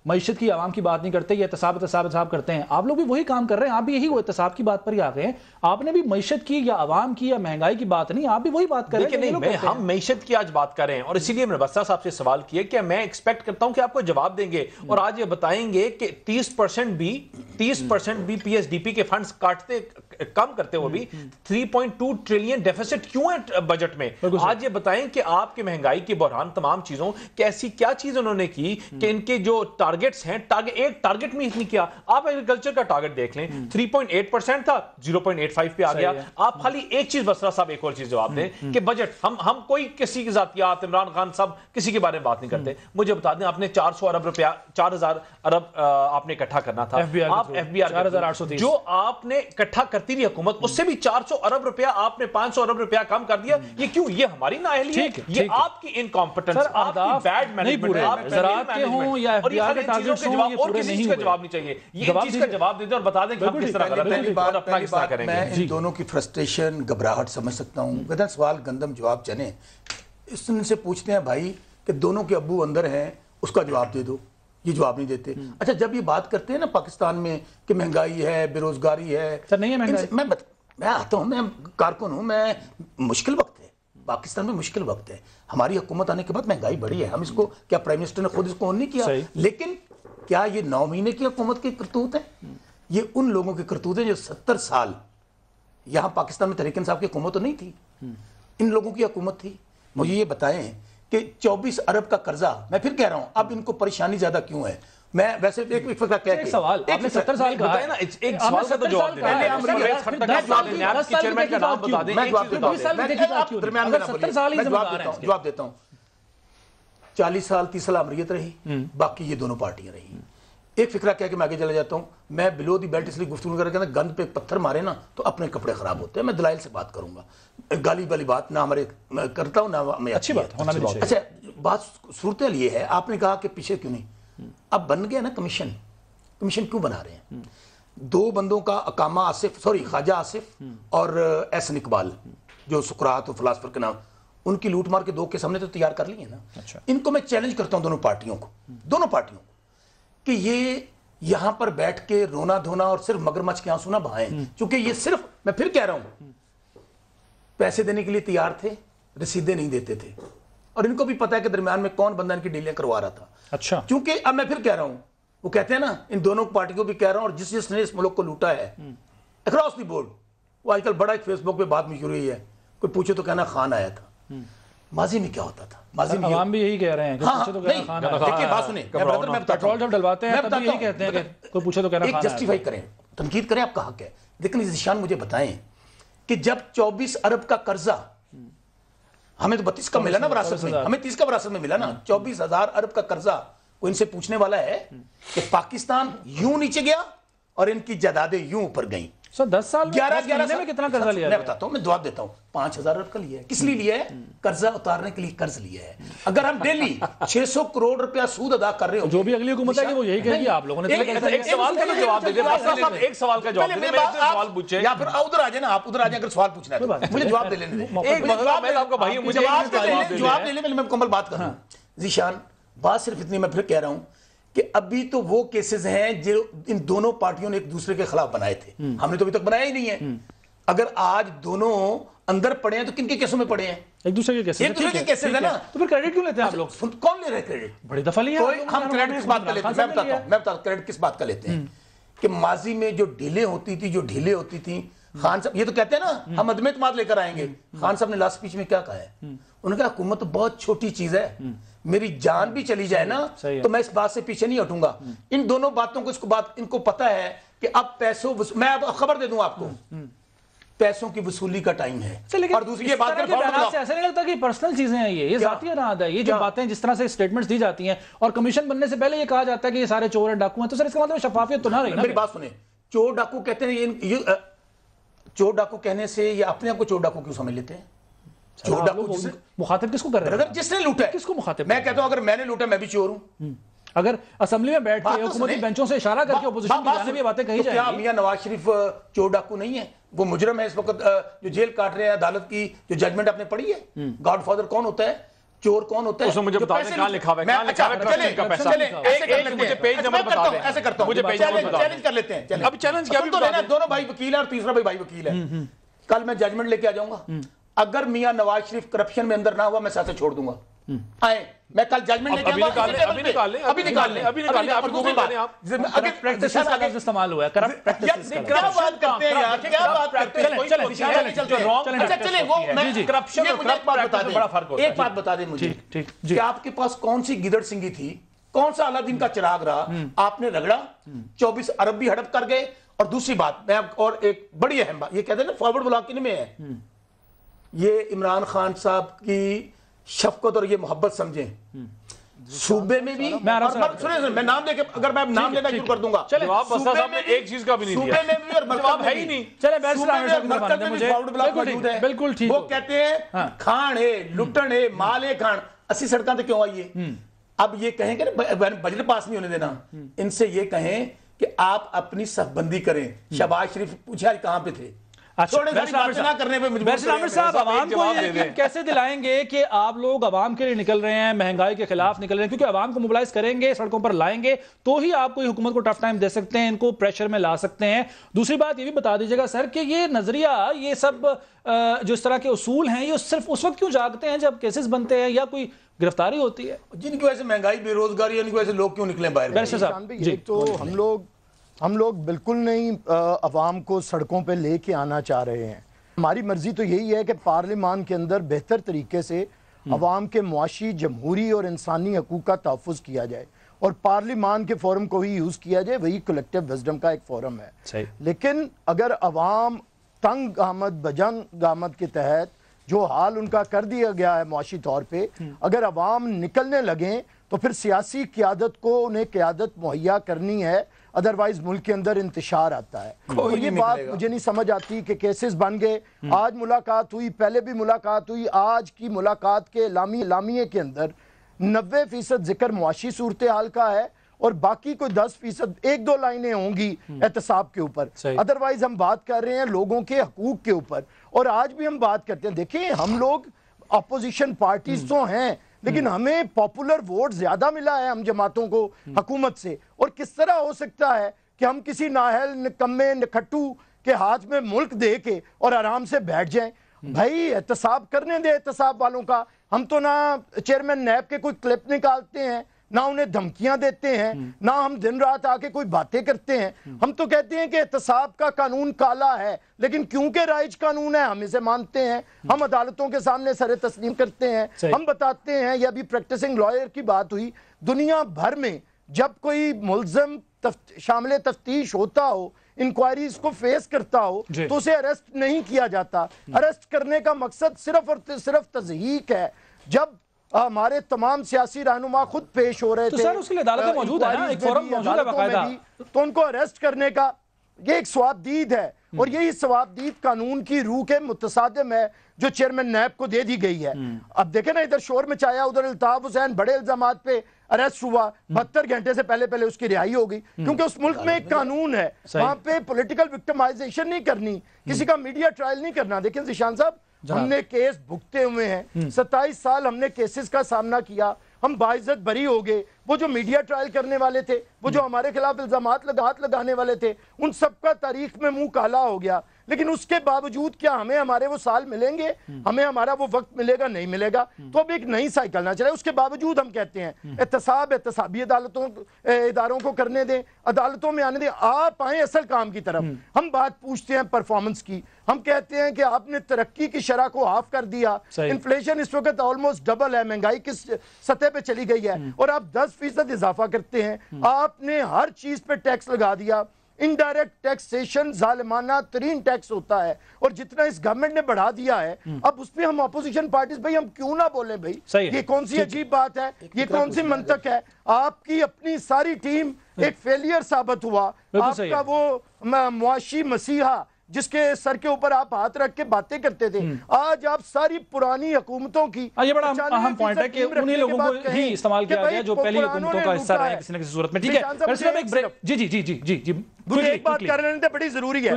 معیشت کی عوام کی بات نہیں کرتے، یہ احتساب کرتے ہیں. آپ لوگ بھی وہی کام کر رہے ہیں، آپ بھی یہی وہ احتساب کی بات پر ہی آ گئے ہیں. آپ نے بھی معیشت کی یا عوام کی یا مہنگائی کی بات نہیں، آپ بھی وہی بات کر رہے ہیں. نہیں، ہم معیشت کی آج بات کر رہے ہیں، اور اسی لیے میں بسرا صاحب سے سوال کیا کہ میں ایکسپیکٹ کرتا ہوں کہ آپ کو جواب دیں گے، اور آج یہ بتائیں گے کہ 30% بھی پی ایس ڈی پی کے فنڈز کم کرتے ہوئے بھی 3.2 ٹریلین ڈیفیسٹ کیوں ہے بجٹ میں. آج یہ بتائیں کہ آپ کے مہنگائی کے بحران تمام چیزوں کی ایسی کیا چیز انہوں نے کی کہ ان کے جو ٹارگٹس ہیں، ایک ٹارگٹ میں اتنی کیا. آپ ایگریکلچر کا ٹارگٹ دیکھ لیں، 3.8% تھا، 0.85 پہ آ گیا. آپ خالی ایک چیز بسرا صاحب ایک اور چیز جواب دیں کہ بجٹ ہم کوئی کسی کی ذاتیات، عمران خان صاحب کسی کے بارے میں بات نہیں کرتے. مجھے بتا دیں آپ نے 400 ارب روپیہ 4000 ارب آپ نے اکٹھا کرنا تھا. آپ ایف بی آر 4830 جو آپ نے اکٹھا کرتی رہی حکومت، اس سے بھی 400 ارب روپیہ آپ نے 500 ارب روپیہ کم کر دیا. یہ کیوں؟ یہ ہماری نااہلی ہے، یہ آپ کی انکمپٹنس، آپ کی بیڈ مینجمنٹ، زراعت کے ہوں یا ایف بی آر کے ٹارگٹس ہوں، اور کسی چیز کا جواب نہیں چاہیے. یہ چیز کا جواب دے دیں اور بتا دیں کہ ہم کس طرح غلط ہیں اور اپنا کس طرح کریں گے. میں ان دونوں کی فرسٹریشن، گھبراہٹ سمجھ سکتا ہوں. گدھا سوال گندم جواب چنے. ان سے پوچھتے ہیں بھائی کہ دونوں کے ابو اندر ہیں، اس کا جواب دے دو. یہ جواب نہیں دیتے. اچھا جب یہ بات کرتے ہیں نا پاکستان میں کہ مہنگائی ہے، بے روزگاری ہے، نہیں ہے مہنگائی، میں آتا ہوں، میں کارکن ہوں، میں مشکل وقت ہے پاکستان میں، مشکل وقت ہے. ہماری حکومت آنے کے بعد مہنگائی بڑھی ہے. ہم اس کو کیا پرائم منسٹر نے خود اس کو آن نہیں کیا؟ لیکن کیا یہ 9 مہینے کی حکومت کی کرتوت ہے؟ یہ ان لوگوں کی کرتوت ہے جو 70 سال یہاں پاکستان میں تحریک انصاف کی حکومت تو نہیں تھی، ان لوگوں کی حکومت تھی. مجھے یہ بتائیں کہ 24 ارب کا قرضہ، میں پھر کہہ رہا ہوں اب ان کو پریشانی زیادہ کیوں ہے. میں ویسے ایک فکر کہہ کے سوال آپ نے 70 سال کہا ہے نا، ایک سوال کا تو جواب دیں. میں جواب دیتا ہوں. 40 سال 30 سال امریت رہی، باقی یہ دونوں پارٹیاں رہی. ایک فکرہ کہہ کے میں آگے چلا جاتا ہوں. میں بلو دی بیلٹ اس لیے گفتگو کر رہا ہوں، گند پہ پتھر مارے نا تو اپنے کپڑے خراب ہوتے ہیں. میں دلائل سے بات کروں گا، گالی والی بات نہ ہمارے میں کرتا ہوں نہ میں. اچھی بات ہونا بھی چاہیے. اچھا بات صورتحال یہ ہے، آپ نے کہا کہ پیچھے کیوں نہیں. اب بن گیا نا کمیشن کیوں بنا رہے ہیں؟ 2 بندوں کا اقامہ خواجہ آصف اور احسن اقبال جو سقراط و فلاسفر کے نام، ان کی لوٹ مار کے 2 کیس ہم نے تو تیار کر لیے نا. ان کو میں چیلنج کرتا ہوں دونوں پارٹیوں کو کہ یہ یہاں پر بیٹھ کے رونا دھونا اور صرف مگرمچھ کے آنسو نہ بہائیں. چونکہ یہ صرف، میں پھر کہہ رہا ہوں، پیسے دینے کے لیے تیار تھے، رسیدیں نہیں دیتے تھے، اور ان کو بھی پتا ہے کہ درمیان میں کون بندہ ان کی ڈیلیں کروا رہا تھا. اچھا چونکہ اب میں پھر کہہ رہا ہوں، وہ کہتے ہیں نا ان دونوں پارٹی کو بھی کہہ رہا ہوں، اور جس نے اس ملک کو لوٹا ہے اکراس دی بورڈ، وہ آج کل بڑا ایک فیس بک پہ بات مشہور ہوئی ہے، کوئی پوچھے تو کہنا خان آیا تھا. ماضی میں کیا ہوتا تھا؟ ماضی میں عوام بھی یہی کہہ رہے ہیں کہ پوچھے تو کہنا خان آیا. دیکھیں بات سنیں، میں پیٹرول جب ڈلواتے ہیں تب یہی کہتے ہیں کہ کوئی پوچھے تو کہنا خان آیا. ایک جسٹیفائی کریں، تنقید کریں، آپ کا حق ہے، لیکن ذیشان مجھے بتائیں کہ جب 24 ارب کا قرضہ، ہمیں تو 32 کا ملا نا وراثت میں، ہمیں 30 کا وراثت میں ملا نا، 24,000 ارب کا قرضہ، کوئی ان سے پوچھنے والا ہے کہ پاکستان یوں نیچے گیا اور ان کی جائیدادیں یوں اوپر گئیں؟ سر 10 سال میں 11 میں کتنا قرضہ لیا؟ میں بتاتا ہوں، میں جواب دیتا ہوں. 5,000 ارب کا لیا ہے. کس لیے لیا ہے؟ قرضہ اتارنے کے لیے قرض لیا ہے. اگر ہم ڈیلی 600 کروڑ روپیہ سود ادا کر رہے ہو، جو بھی اگلی حکومت ہے کہ وہ یہی کہے گی آپ لوگوں نے. ایک سوال کا جواب دے دیں، ایک سوال کا جواب دے دیں، سوال پوچھیں یا پھر ادھر آ جائیں نا، آپ ادھر آ جائیں اگر سوال پوچھنا ہے مجھے جواب دے لینے دیں. ایک جواب میں آپ کا بھائی مجھے جواب دے لیں، میں مکمل بات کروں. ذیشان بات صرف اتنی، میں پھر کہہ رہا ہوں کہ ابھی تو وہ کیسز ہیں جو ان دونوں پارٹیوں نے ایک دوسرے کے خلاف بنائے تھے. ہم نے تو ابھی تک بنایا ہی نہیں ہے. اگر آج دونوں اندر پڑے ہیں تو کن کے کیسوں میں پڑے ہیں؟ ایک دوسرے کے کیسز. ایک دوسرے کے کیسز ہے نا. تو پھر کریڈٹ کیوں لیتے ہیں آپ لوگ؟ کون لے رہے کریڈٹ؟ بڑی دفعہ لیا. ہم کریڈٹ کس بات کا لیتے ہیں؟ میں بتاتا ہوں کریڈٹ کس بات کا لیتے ہیں کہ ماضی میں جو ڈھیلیں ہوتی تھی خان صاحب یہ تو کہتے ہیں نا ہم عدم اعتماد لے کر آئیں گے. خان صاحب نے لاسٹ سپیچ میں کیا کہا ہے؟ انہوں نے کہا حکومت بہت چھوٹی چیز ہے، میری جان بھی چلی جائے نا تو میں اس بات سے پیچھے نہیں ہٹوں گا. ان دونوں باتوں کو ان کو پتا ہے کہ اب پیسوں میں اب خبر دے دوں آپ کو، پیسوں کی وصولی کا ٹائم ہے. اور دوسری یہ بات ایسا نہیں لگتا کہ پرسنل چیزیں ہیں، یہ ذاتی ارادہ ہے، یہ جو باتیں جس طرح سے سٹیٹمنٹس دی جاتی ہیں اور کمیشن بننے سے پہلے یہ کہا جاتا ہے کہ یہ سارے چور ہیں ڈاکو ہیں، تو سر اس کا مطلب شفافیت تو نہ رہی نا. میری بات سنیں، چور ڈاکو کہتے ہیں، چور ڈاکو کہنے سے یہ اپنے آپ کو چور ڈاکو کیوں سمجھ لیتے ہیں؟ چور ڈاکو مخاطب کس کو کر رہے ہیں؟ جس نے لوٹا ہے. کس کو مخاطب؟ میں کہتا ہوں اگر میں نے لوٹا میں بھی چور ہوں. اگر اسمبلی میں بیٹھ کے حکومتی بینچوں سے اشارہ کر کے اپوزیشن کی جانب یہ باتیں کہی جائیں گی. میاں نواز شریف چور ڈاکو نہیں ہے؟ وہ مجرم ہے اس وقت جو جیل کاٹ رہے ہیں. عدالت کی جو ججمنٹ آپ نے پڑھی ہے، گاڈ فادر کون ہوتا ہے، چور کون ہوتا ہے؟ اس میں مجھے بتا دیں کہاں لکھا ہوا ہے، کہاں لکھا ہوا ہے کرپشن کا پیسہ. مجھے پیج نمبر بتا دیں. ایسے کرتا ہوں، مجھے پیج نمبر بتا دیں. چیلنج کر لیتے ہیں. اب چیلنج کیا بھی بتا دیں. دونوں بھائی وکیل ہیں اور تیسرا بھائی وکیل ہے. کل میں ججمنٹ لے کے آ جاؤں گا. اگر میاں نواز شریف کرپشن میں اندر نہ ہوا میں سیاست چھوڑ دوں گا. آئے میں کل ججمنٹ لے کے ابھی نکال لیں آپ کو بتا دیں. آپ اگر پریکٹس کا لفظ استعمال ہوا ہے، کرپٹ پریکٹسز کا، کیا بات کرتے ہیں یار، کیا بات کرتے ہیں؟ ایک بات بتا دیں مجھے کہ آپ کے پاس کون سی گدڑ سنگھی تھی، کون سا الادین کا چراغ رہا، آپ نے رگڑا 24 ارب بھی ہڑپ کر گئے. اور دوسری بات میں اور ایک بڑی اہم بات، یہ کہتے ہیں نا فارورڈ بلاک میں ہے، یہ عمران خان صاحب کی شفقت اور یہ محبت سمجھیں. صوبے میں بھی میں نام لے کے اگر میں نام لینا شروع کر دوں گا، جواب بس صاحب نے ایک چیز کا بھی نہیں دیا. صوبے میں بھی اور مرکز میں بھی. چلے مرکز میں بھی فارورڈ بلاک موجود ہے. بالکل ٹھیک. وہ کہتے ہیں کھان ہے، لٹن ہے، مال ہے کھان. 80 سڑکاں تو کیوں آئی ہے؟ اب یہ کہیں کہ بجٹ پاس نہیں ہونے دینا. ان سے یہ کہیں کہ آپ اپنی صف بندی کریں. شہباز شریف پوچھے آج کہاں پہ تھے؟ صاحب عوام کو کیسے دلائیں گے کہ آپ لوگ عوام کے لیے نکل رہے ہیں، مہنگائی کے خلاف نکل رہے ہیں؟ کیونکہ عوام کو موبلائز کریں گے، سڑکوں پر لائیں گے تو ہی آپ کوئی حکومت کو ٹف ٹائم دے سکتے ہیں، ان کو پریشر میں لا سکتے ہیں. دوسری بات یہ بھی بتا دیجیے گا سر کہ یہ نظریہ، یہ سب جو اس طرح کے اصول ہیں، یہ صرف اس وقت کیوں جاگتے ہیں جب کیسز بنتے ہیں یا کوئی گرفتاری ہوتی ہے؟ جن کی وجہ سے مہنگائی، بے روزگاری، ان کی وجہ سے لوگ کیوں نکلیں باہر؟ تو ہم لوگ بالکل نہیں عوام کو سڑکوں پہ لے کے آنا چاہ رہے ہیں. ہماری مرضی تو یہی ہے کہ پارلیمان کے اندر بہتر طریقے سے عوام کے معاشی، جمہوری اور انسانی حقوق کا تحفظ کیا جائے، اور پارلیمان کے فورم کو ہی یوز کیا جائے، وہی کلیکٹیو وزڈم کا ایک فورم ہے. لیکن اگر عوام تنگ آمد بجنگ آمد کے تحت جو حال ان کا کر دیا گیا ہے معاشی طور پہ، اگر عوام نکلنے لگیں تو پھر سیاسی قیادت کو انہیں قیادت مہیا کرنی ہے، ادروائز ملک کے اندر انتشار آتا ہے. اور یہ بات مجھے نہیں سمجھ آتی کہ کیسز بن گئے، آج ملاقات ہوئی، پہلے بھی ملاقات ہوئی، آج کی ملاقات کے اعلامیے کے اندر 90% ذکر معاشی صورتحال کا ہے اور باقی کوئی 10% 1-2 لائنیں ہوں گی احتساب کے اوپر. ادروائز ہم بات کر رہے ہیں لوگوں کے حقوق کے اوپر. اور آج بھی ہم بات کرتے ہیں، دیکھیں ہم لوگ اپوزیشن پارٹیز تو ہیں لیکن ہمیں پاپولر ووٹ زیادہ ملا ہے ہم جماعتوں کو حکومت سے. اور کس طرح ہو سکتا ہے کہ ہم کسی نااہل، نکمے، نکھٹو کے ہاتھ میں ملک دے کے اور آرام سے بیٹھ جائیں؟ بھائی احتساب کرنے دے احتساب والوں کا. ہم تو نہ چیئرمین نیب کے کوئی کلپ نکالتے ہیں، نہ انہیں دھمکیاں دیتے ہیں، نہ ہم دن رات آ کے کوئی باتیں کرتے ہیں. ہم تو کہتے ہیں کہ احتساب کا قانون کالا ہے، لیکن کیونکہ رائج قانون ہے ہم اسے مانتے ہیں، ہم عدالتوں کے سامنے سر تسلیم کرتے ہیں. ہم بتاتے ہیں، یہ ابھی پریکٹسنگ لائر کی بات ہوئی، دنیا بھر میں جب کوئی ملزم شامل تفتیش ہوتا ہو، انکوائریز کو فیس کرتا ہو تو اسے اریسٹ نہیں کیا جاتا. اریسٹ کرنے کا مقصد صرف اور صرف تضحیق ہے. جب ہمارے تمام سیاسی رہنما خود پیش ہو رہے تھے تو سر اس کے لیے عدالتیں موجود ہیں نا، ایک فورم موجود ہے باقاعدہ، تو ان کو اریسٹ کرنے کا یہ ایک ثوابدید ہے اور یہی ثوابدید قانون کی روح کے متصادم ہے جو چیئرمین نیب کو دے دی گئی ہے. اب دیکھیں نا ادھر شور مچایا, ادھر الطاف حسین بڑے الزامات پہ اریسٹ ہوا, 72 گھنٹے سے پہلے اس کی رہائی ہو گئی کیونکہ اس ملک میں ایک قانون ہے, وہاں پہ پولیٹیکل وکٹمائزیشن نہیں کرنی, کسی کا میڈیا ٹرائل نہیں کرنا. دیکھیں ذیشان صاحب ہم نے کیس بھگتے ہوئے ہیں, 27 سال ہم نے کیسز کا سامنا کیا, ہم باعزت بری ہو گئے. وہ جو میڈیا ٹرائل کرنے والے تھے, وہ جو ہمارے خلاف الزامات ہاتھ لگانے والے تھے, ان سب کا تاریخ میں منہ کالا ہو گیا. لیکن اس کے باوجود کیا ہمیں ہمارے وہ سال ملیں گے, ہمیں ہمارا وہ وقت ملے گا؟ نہیں ملے گا. تو اب ایک نئی سائیکل نہ چلے. اس کے باوجود ہم کہتے ہیں احتسابی اداروں کو کرنے دیں, عدالتوں میں آنے دیں, آپ آئیں اصل کام کی طرف. ہم بات پوچھتے ہیں پرفارمنس کی, ہم کہتے ہیں کہ آپ نے ترقی کی شرح کو ہاف کر دیا, انفلیشن اس وقت آلموسٹ ڈبل ہے, مہنگائی کس سطح پہ چلی گئی ہے, اور آپ 10% اضافہ کرتے ہیں. آپ نے ہر چیز پہ ٹیکس لگا دیا. انڈائریکٹ ٹیکسیشن ظالمانہ ترین ٹیکس ہوتا ہے, اور جتنا اس گورنمنٹ نے بڑھا دیا ہے, اب اس پہ ہم اپوزیشن پارٹیز بھائی ہم کیوں نہ بولیں بھائی؟ یہ کون سی عجیب بات ہے, یہ کون سی منطق ہے؟ آپ کی اپنی ساری ٹیم ایک فیلئر ثابت ہوا. آپ کا وہ معاشی مسیحا جس کے سر کے اوپر آپ ہاتھ رکھ کے باتیں کرتے تھے, آج آپ ساری پرانی حکومتوں کی, یہ بڑا اہم پوائنٹ ہے کہ انہی لوگوں کو ہی استعمال کیا گیا جو پہلی حکومتوں کا حصہ رہے کسی نہ کسی صورت میں. ٹھیک ہے, ایک بات کر رہے تھے بڑی ضروری ہے.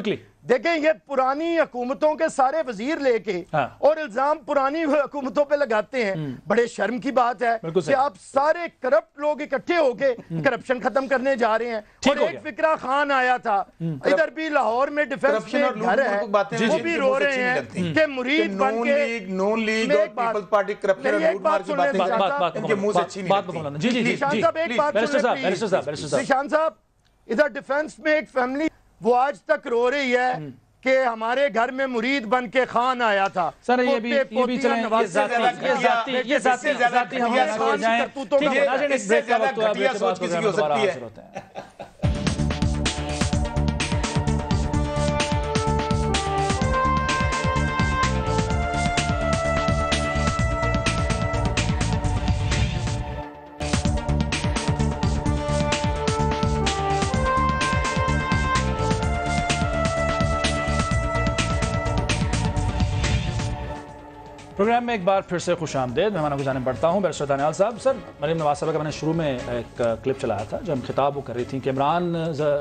دیکھیں یہ پرانی حکومتوں کے سارے وزیر لے کے اور الزام پرانی حکومتوں پہ لگاتے ہیں, بڑے شرم کی بات ہے کہ آپ سارے کرپٹ لوگ اکٹھے ہو کے کرپشن ختم کرنے جا رہے ہیں. اور ایک فکرہ خان آیا تھا ادھر بھی لاہور میں ڈیفنس میں گھر ہے, وہ بھی رو رہے ہیں کہ مرید بن کے نون لیگ اور پیپلز پارٹی کرپشن اور لوٹ مار کی باتیں ان کے منہ سے اچھی نہیں لگتی. ذیشان صاحب ادھر ڈیفنس میں ایک فیملی وہ آج تک رو رہی ہے کہ ہمارے گھر میں مرید بن کے خان آیا تھا. سر یہ بھی چلیں, یہ ذاتی ہم کیے جائیں. ٹھیک ہے, ناظرین ایک بریک کا وقت ہے, بریک کے بعد پروگرام دوبارہ حاضر ہوتے ہیں. پروگرام میں ایک بار پھر سے خوش آمدید. مہمانوں کو جانب بڑھتا ہوں. بیرسٹر دانیال صاحب, سر مریم نواز صاحبہ کا میں نے شروع میں ایک کلپ چلایا تھا جو ہم خطاب وہ کر رہی تھیں کہ عمران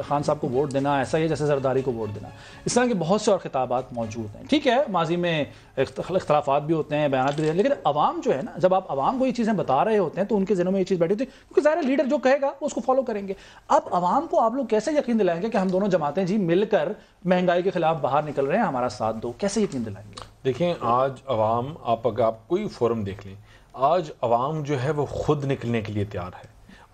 خان صاحب کو ووٹ دینا ایسا ہی ہے جیسے زرداری کو ووٹ دینا. اس طرح کے بہت سے اور خطابات موجود ہیں. ٹھیک ہے, ماضی میں اختلافات بھی ہوتے ہیں, بیانات بھی, لیکن عوام جو ہے نا, جب آپ عوام کو یہ چیزیں بتا رہے ہوتے ہیں تو ان کے ذہنوں میں یہ چیز بیٹھی ہوتی ہے, کیونکہ ظاہر لیڈر جو کہے گا وہ اس کو فالو کریں گے. اب عوام کو آپ لوگ کیسے یقین دلائیں گے کہ ہم دونوں جماعتیں جی مل کر مہنگائی کے خلاف باہر نکل رہے ہیں, ہمارا ساتھ دو, کیسے یقین دلائیں گے؟ دیکھیں آج عوام, اگر آپ کوئی فورم دیکھ لیں, آج عوام جو ہے وہ خود نکلنے کے لیے تیار ہے.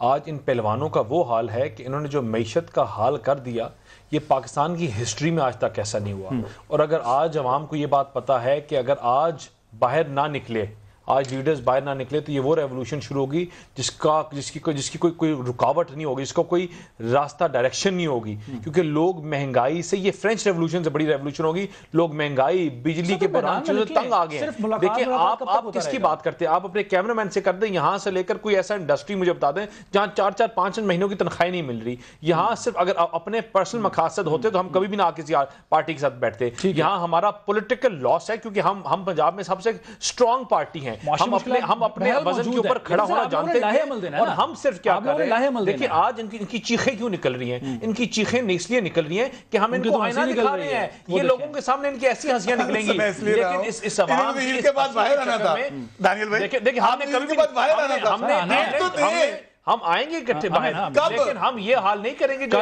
آج ان پہلوانوں کا وہ حال ہے کہ انہوں نے جو معیشت کا حال کر دیا, یہ پاکستان کی ہسٹری میں آج تک ایسا نہیں ہوا. اور اگر آج عوام کو یہ بات پتا ہے کہ اگر آج باہر نہ نکلے, آج لیڈرز باہر نہ نکلے, تو یہ وہ ریولوشن شروع ہوگی جس کی کوئی رکاوٹ نہیں ہوگی, جس کا کوئی راستہ ڈائریکشن نہیں ہوگی. کیونکہ لوگ مہنگائی سے, یہ فرینچ ریولوشن سے بڑی ریولوشن ہوگی. لوگ مہنگائی, بجلی کے بحران چیزوں تنگ آ گئے ہیں. دیکھیں آپ کس کی بات کرتے ہیں, آپ اپنے کیمرہ مین سے کر دیں, یہاں سے لے کر کوئی ایسا انڈسٹری مجھے بتا دیں جہاں 4-5 مہینوں کی تنخواہیں نہیں مل رہی. یہاں صرف اگر اپنے پرسنل مقاصد ہوتے تو ہم کبھی بھی نہ کسی پارٹی کے ساتھ بیٹھتے. یہاں ہمارا پولیٹیکل لاس ہے کیونکہ ہم پنجاب میں سب سے اسٹرانگ پارٹی ہیں. ہم اپنے وزن کے اوپر کھڑا ہونا جانتے ہیں, اور ہم صرف کیا کر رہے ہیں. دیکھیں آج ان کی چیخیں کیوں نکل رہی ہیں, ان کی چیخیں اس لیے نکل رہی ہیں کہ ہم ان کو آئینہ دکھا رہے ہیں. یہ لوگوں کے سامنے ان کی ایسی ہنسیاں نکلیں گی, لیکن اس عوام کے بعد باہر آنا تھا. دیکھیں ہم نے کبھی بھی ہم آئیں گے اکٹھے باہر, لیکن ہم یہ حال نہیں کریں گے جو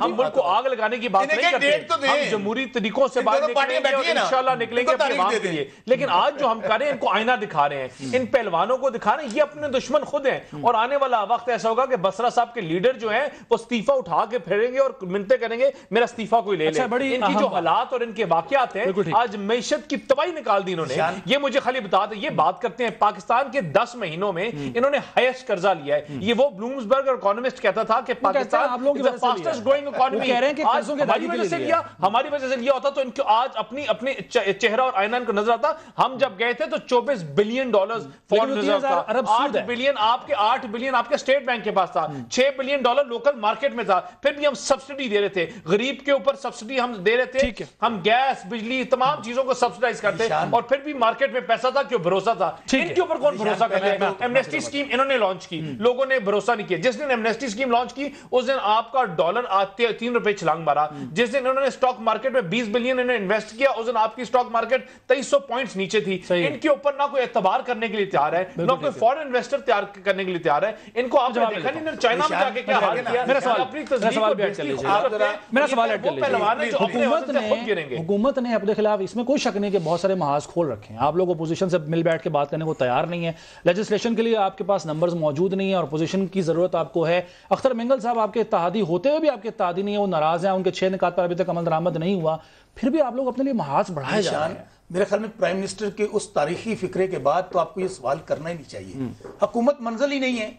ہم ملک کو آگ لگانے کی بات نہیں کرتے. ہم جمہوری طریقوں سے باہر نکلیں گے اور انشاءاللہ نکلیں گے اپنی عوام کے لیے. لیکن آج جو ہم کر رہے ہیں ان کو آئینہ دکھا رہے ہیں, ان پہلوانوں کو دکھا رہے ہیں, یہ اپنے دشمن خود ہیں. اور آنے والا وقت ایسا ہوگا کہ بسرا صاحب کے لیڈر جو ہیں وہ استعفیٰ اٹھا کے پھیریں گے اور منتیں کریں گے میرا استعفیٰ کوئی لے لے. ان کی جو حالات اور ان کے واقعات ہیں, آج معیشت کی تباہی نکال دی انہوں نے. یہ مجھے خالی بتا دیں, یہ بات کرتے ہیں پاکستان کے 10 مہینوں میں میں انہوں نے ہائیسٹ قرضہ لیا ہے. یہ وہ بلومسبرگ اور اکانومسٹ کہتا تھا کہ پاکستان فاسٹسٹ گروئنگ اکانومی ہماری وجہ سے لیا, ہماری وجہ سے لیا ہوتا تو ان کو آج اپنی چہرہ اور آئینہ ان کو نظر آتا. ہم جب گئے تھے تو $24 بلین فورن ریزرو تھا, 8 بلین آپ کے اسٹیٹ بینک کے پاس تھا, $6 بلین لوکل مارکیٹ میں تھا. پھر بھی ہم سبسڈی دے رہے تھے, غریب کے اوپر سبسڈی ہم دے رہے تھے, ہم گیس بجلی تمام چیزوں کو سبسڈائز کرتے, اور پھر بھی مارکیٹ میں پیسا تھا, کیوں بھروسہ تھا. ان کے اوپر کون بھروسہ کرتا ہے؟ ایمنیسٹی اسکیم انہوں نے لانچ کی, لوگوں نے بھروسہ نہیں کیا. جس دن ایمنیسٹی اسکیم لانچ کی اس دن آپ کا ڈالر آتے 3 روپے چھلانگ مارا. جس دن انہوں نے اسٹاک مارکیٹ میں 20 بلین انہوں نے انویسٹ کیا اس دن آپ کی اسٹاک مارکیٹ 2300 پوائنٹس نیچے تھی. ان کے اوپر نہ کوئی اعتبار کرنے کے لیے تیار ہے, نہ کوئی فورن انویسٹر تیار کرنے کے لیے تیار ہے. ان کو آپ نے دیکھا نہیں انہوں نے چائنا میں جا کے کیا حال کیا. میرا سوال اپنی تصدیق بھی ایڈ کر لیجیے, میرا سوال ایڈ کر لیجیے. حکومت نے اپنے خلاف اس میں کوئی شک نہیں کہ بہت سارے محاذ کھول رکھے ہیں. آپ لوگ اپوزیشن سے مل بیٹھ کے بات کرنے کو تیار نہیں ہے. لیجسلیشن کے لیے آپ کے پاس نمبرز موجود نہیں ہیں اور اپوزیشن کی ضرورت آپ کو ہے. اختر منگل صاحب آپ کے اتحادی ہوتے ہوئے بھی آپ کے اتحادی نہیں ہے, وہ ناراض ہیں, ان کے 6 نکات پر ابھی تک عمل درآمد نہیں ہوا, پھر بھی آپ لوگ اپنے لیے محاذ بڑھائے جا رہے ہیں. میرے خیال میں پرائم منسٹر کے اس تاریخی فکرے کے بعد تو آپ کو یہ سوال کرنا ہی نہیں چاہیے. حکومت منزل ہی نہیں ہے,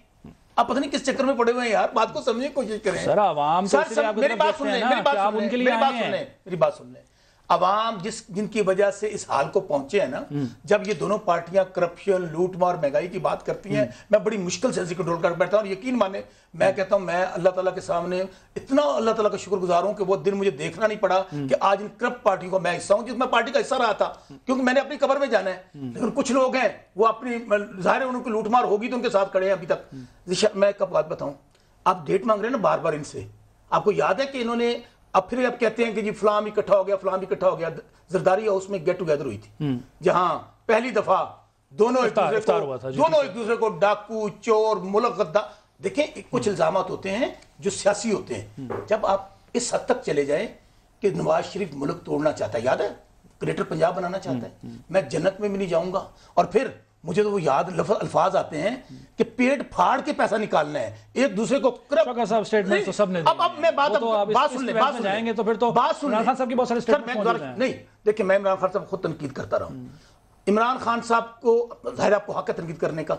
آپ پتہ نہیں کس چکر میں پڑے ہوئے ہیں یار. بات کو سمجھنے کی کوشش کریں. سر عوام تو اس لیے آپ میری بات سن لیں. عوام جن کی وجہ سے اس حال کو پہنچے ہیں نا, جب یہ دونوں پارٹیاں کرپشن, لوٹ مار, مہنگائی کی بات کرتی ہیں, میں بڑی مشکل سے اسے کنٹرول کر بیٹھتا ہوں. اور یقین مانے میں کہتا ہوں, میں اللہ تعالیٰ کے سامنے اتنا اللہ تعالیٰ کا شکر گزار ہوں کہ وہ دن مجھے دیکھنا نہیں پڑا کہ آج ان کرپٹ پارٹیوں کا میں حصہ ہوں, جس میں پارٹی کا حصہ رہا تھا, کیونکہ میں نے اپنی قبر میں جانا ہے. لیکن کچھ لوگ ہیں وہ اپنی ظاہر ہے ان کی لوٹ مار ہوگی تو ان کے ساتھ کھڑے ہیں ابھی تک. میں کب بات بتاؤں, آپ ڈیٹ مانگ رہے ہیں نا بار بار ان سے. آپ کو یاد ہے کہ انہوں نے اب پھر اب کہتے ہیں کہ جی فلاں اکٹھا ہو گیا, فلاں اکٹھا ہو گیا. زرداری ہاؤس میں گیٹ ٹوگیدر ہوئی تھی جہاں پہلی دفعہ دونوں ایک دوسرے کو ڈاکو, چور, ملک غدار. دیکھیں کچھ الزامات ہوتے ہیں جو سیاسی ہوتے ہیں. جب آپ اس حد تک چلے جائیں کہ نواز شریف ملک توڑنا چاہتا ہے, یاد ہے گریٹر پنجاب بنانا چاہتا ہے, میں جنت میں بھی نہیں جاؤں گا. اور پھر مجھے تو وہ یاد الفاظ آتے ہیں کہ پیٹ پھاڑ کے پیسہ نکالنا ہے, ایک دوسرے کو اب میں بات سن لیں جائیں گے تو پھر تو عمران خان صاحب کی بہت سارے اسٹیٹمنٹ نہیں. دیکھیں میں عمران خان صاحب خود تنقید کرتا رہا ہوں. عمران خان صاحب کو ظاہر آپ کو حق ہے تنقید کرنے کا.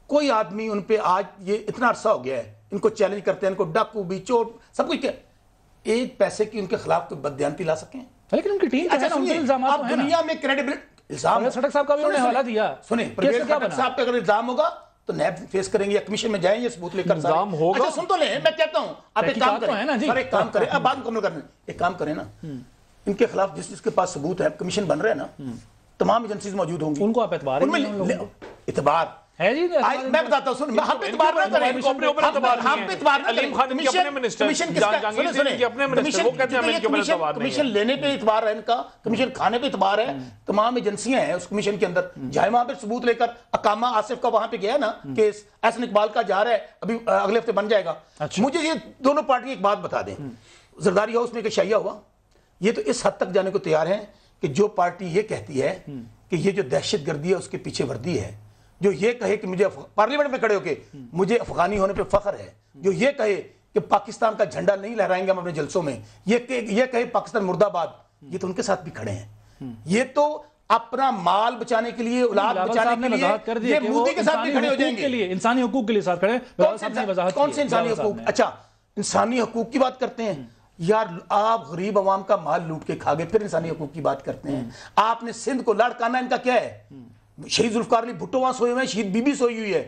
کوئی آدمی ان پہ آج یہ اتنا عرصہ ہو گیا ہے, ان کو چیلنج کرتے ہیں, ان کو ڈاکو بھی, چور, سب کچھ, ایک پیسے کی ان کے خلاف کوئی بددیانتی لا سکیں. لیکن ان کی ٹیم اب دنیا میں کریڈیبلٹی الزام سٹک صاحب کا بھی انہوں نے حوالہ دیا. سنیں پرویز خٹک صاحب پہ اگر الزام ہوگا تو نیب فیس کریں گے یا کمیشن میں جائیں, یہ ثبوت لے کر. الزام ہوگا, اچھا سن تو لیں, میں کہتا ہوں آپ ایک کام کریں, ایک کام کریں, اب بات مکمل کریں, ایک کام کریں نا, ان کے خلاف جس کے پاس ثبوت ہے, کمیشن بن رہے ہیں نا, تمام ایجنسیز موجود ہوں گی, ان کو آپ اعتبار اعتبار ہے جی. میں بتاتا ہوں, سن, ہم پہ اعتبار نہ کریں, ہم پہ اعتبار نہ کریں. کمیشن لینے پہ اعتبار ہے ان کا, کمیشن کھانے پہ اعتبار ہے. تمام ایجنسیاں ہیں اس کمیشن کے اندر, جائے وہاں پہ ثبوت لے کر. اقامہ آصف کا وہاں پہ گیا نا کیس, احسن اقبال کا جا رہا ہے, ابھی اگلے ہفتے بن جائے گا. مجھے یہ دونوں پارٹی ایک بات بتا دیں, زرداری ہاؤس میں کہ شائع ہوا, یہ تو اس حد تک جانے کو تیار ہیں کہ جو پارٹی یہ کہتی ہے کہ یہ جو دہشت گردی ہے اس کے پیچھے وردی ہے, جو یہ کہے کہ مجھے پارلیمنٹ میں کھڑے ہو کے مجھے افغانی ہونے پہ فخر ہے, جو یہ کہے کہ پاکستان کا جھنڈا نہیں لہرائیں گے ہم اپنے جلسوں میں, یہ کہے پاکستان مرد آباد, یہ تو ان کے ساتھ بھی کھڑے ہیں. یہ تو اپنا مال بچانے کے لیے, اولاد بچانے کے لیے, یہ مودی کے ساتھ بھی کھڑے ہو جائیں گے. انسانی حقوق کے لیے ساتھ کھڑے. کون سے انسانی حقوق؟ اچھا انسانی حقوق کی بات کرتے ہیں یار, آپ غریب عوام کا مال لوٹ کے کھا گئے, پھر انسانی حقوق کی بات کرتے ہیں. آپ نے سندھ کو لڑکانا, ان کا کیا ہے, شہید ذوالفقار علی بھٹو وہاں سوئے ہوئے ہیں, شہید بی بی سوئی ہوئی ہے,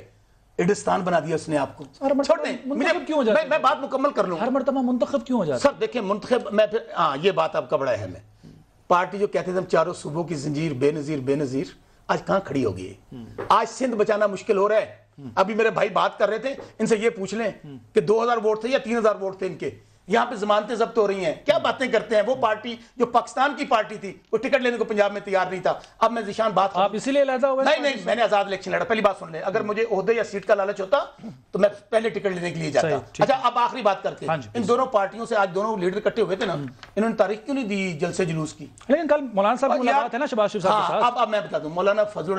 ایڈستان بنا دیا اس نے آپ کو. چھوڑ دیں, میں بات مکمل کر لوں. ہر مرتبہ منتخب کیوں ہو جاتا ہے؟ سر دیکھیں منتخب, میں پھر ہاں یہ بات آپ کا بڑا اہم ہے. پارٹی جو کہتے تھے ہم چاروں صوبوں کی زنجیر بے نظیر بے نظیر, آج کہاں کھڑی ہو گئی ہے؟ آج سندھ بچانا مشکل ہو رہا ہے. ابھی میرے بھائی بات کر رہے تھے, ان سے یہ پوچھ لیں کہ 2000 ووٹ تھے یا 3000 ووٹ تھے ان کے, یہاں پہ ضمانتیں ضبط ہو رہی ہیں, کیا باتیں کرتے ہیں. وہ پارٹی جو پاکستان کی پارٹی تھی وہ ٹکٹ لینے کو پنجاب میں تیار نہیں تھا. اب میں ذیشان بات آپ اسی لیے لڑا ہوئے؟ نہیں, میں نے آزاد الیکشن لڑا. پہلی بات سن لیں, اگر مجھے عہدے یا سیٹ کا لالچ ہوتا تو میں پہلے ٹکٹ لینے کے لیے جاتا. اچھا اب آخری بات کرتے ہیں, ان دونوں پارٹیوں سے آج دونوں لیڈر اکٹھے ہوئے تھے نا, انہوں نے تاریخ کیوں نہیں دی جلسے جلوس کی؟ لیکن کل مولانا صاحب کی ملاقات ہے نا شہباز شریف صاحب کے ساتھ. اب میں بتا دوں, مولانا فضل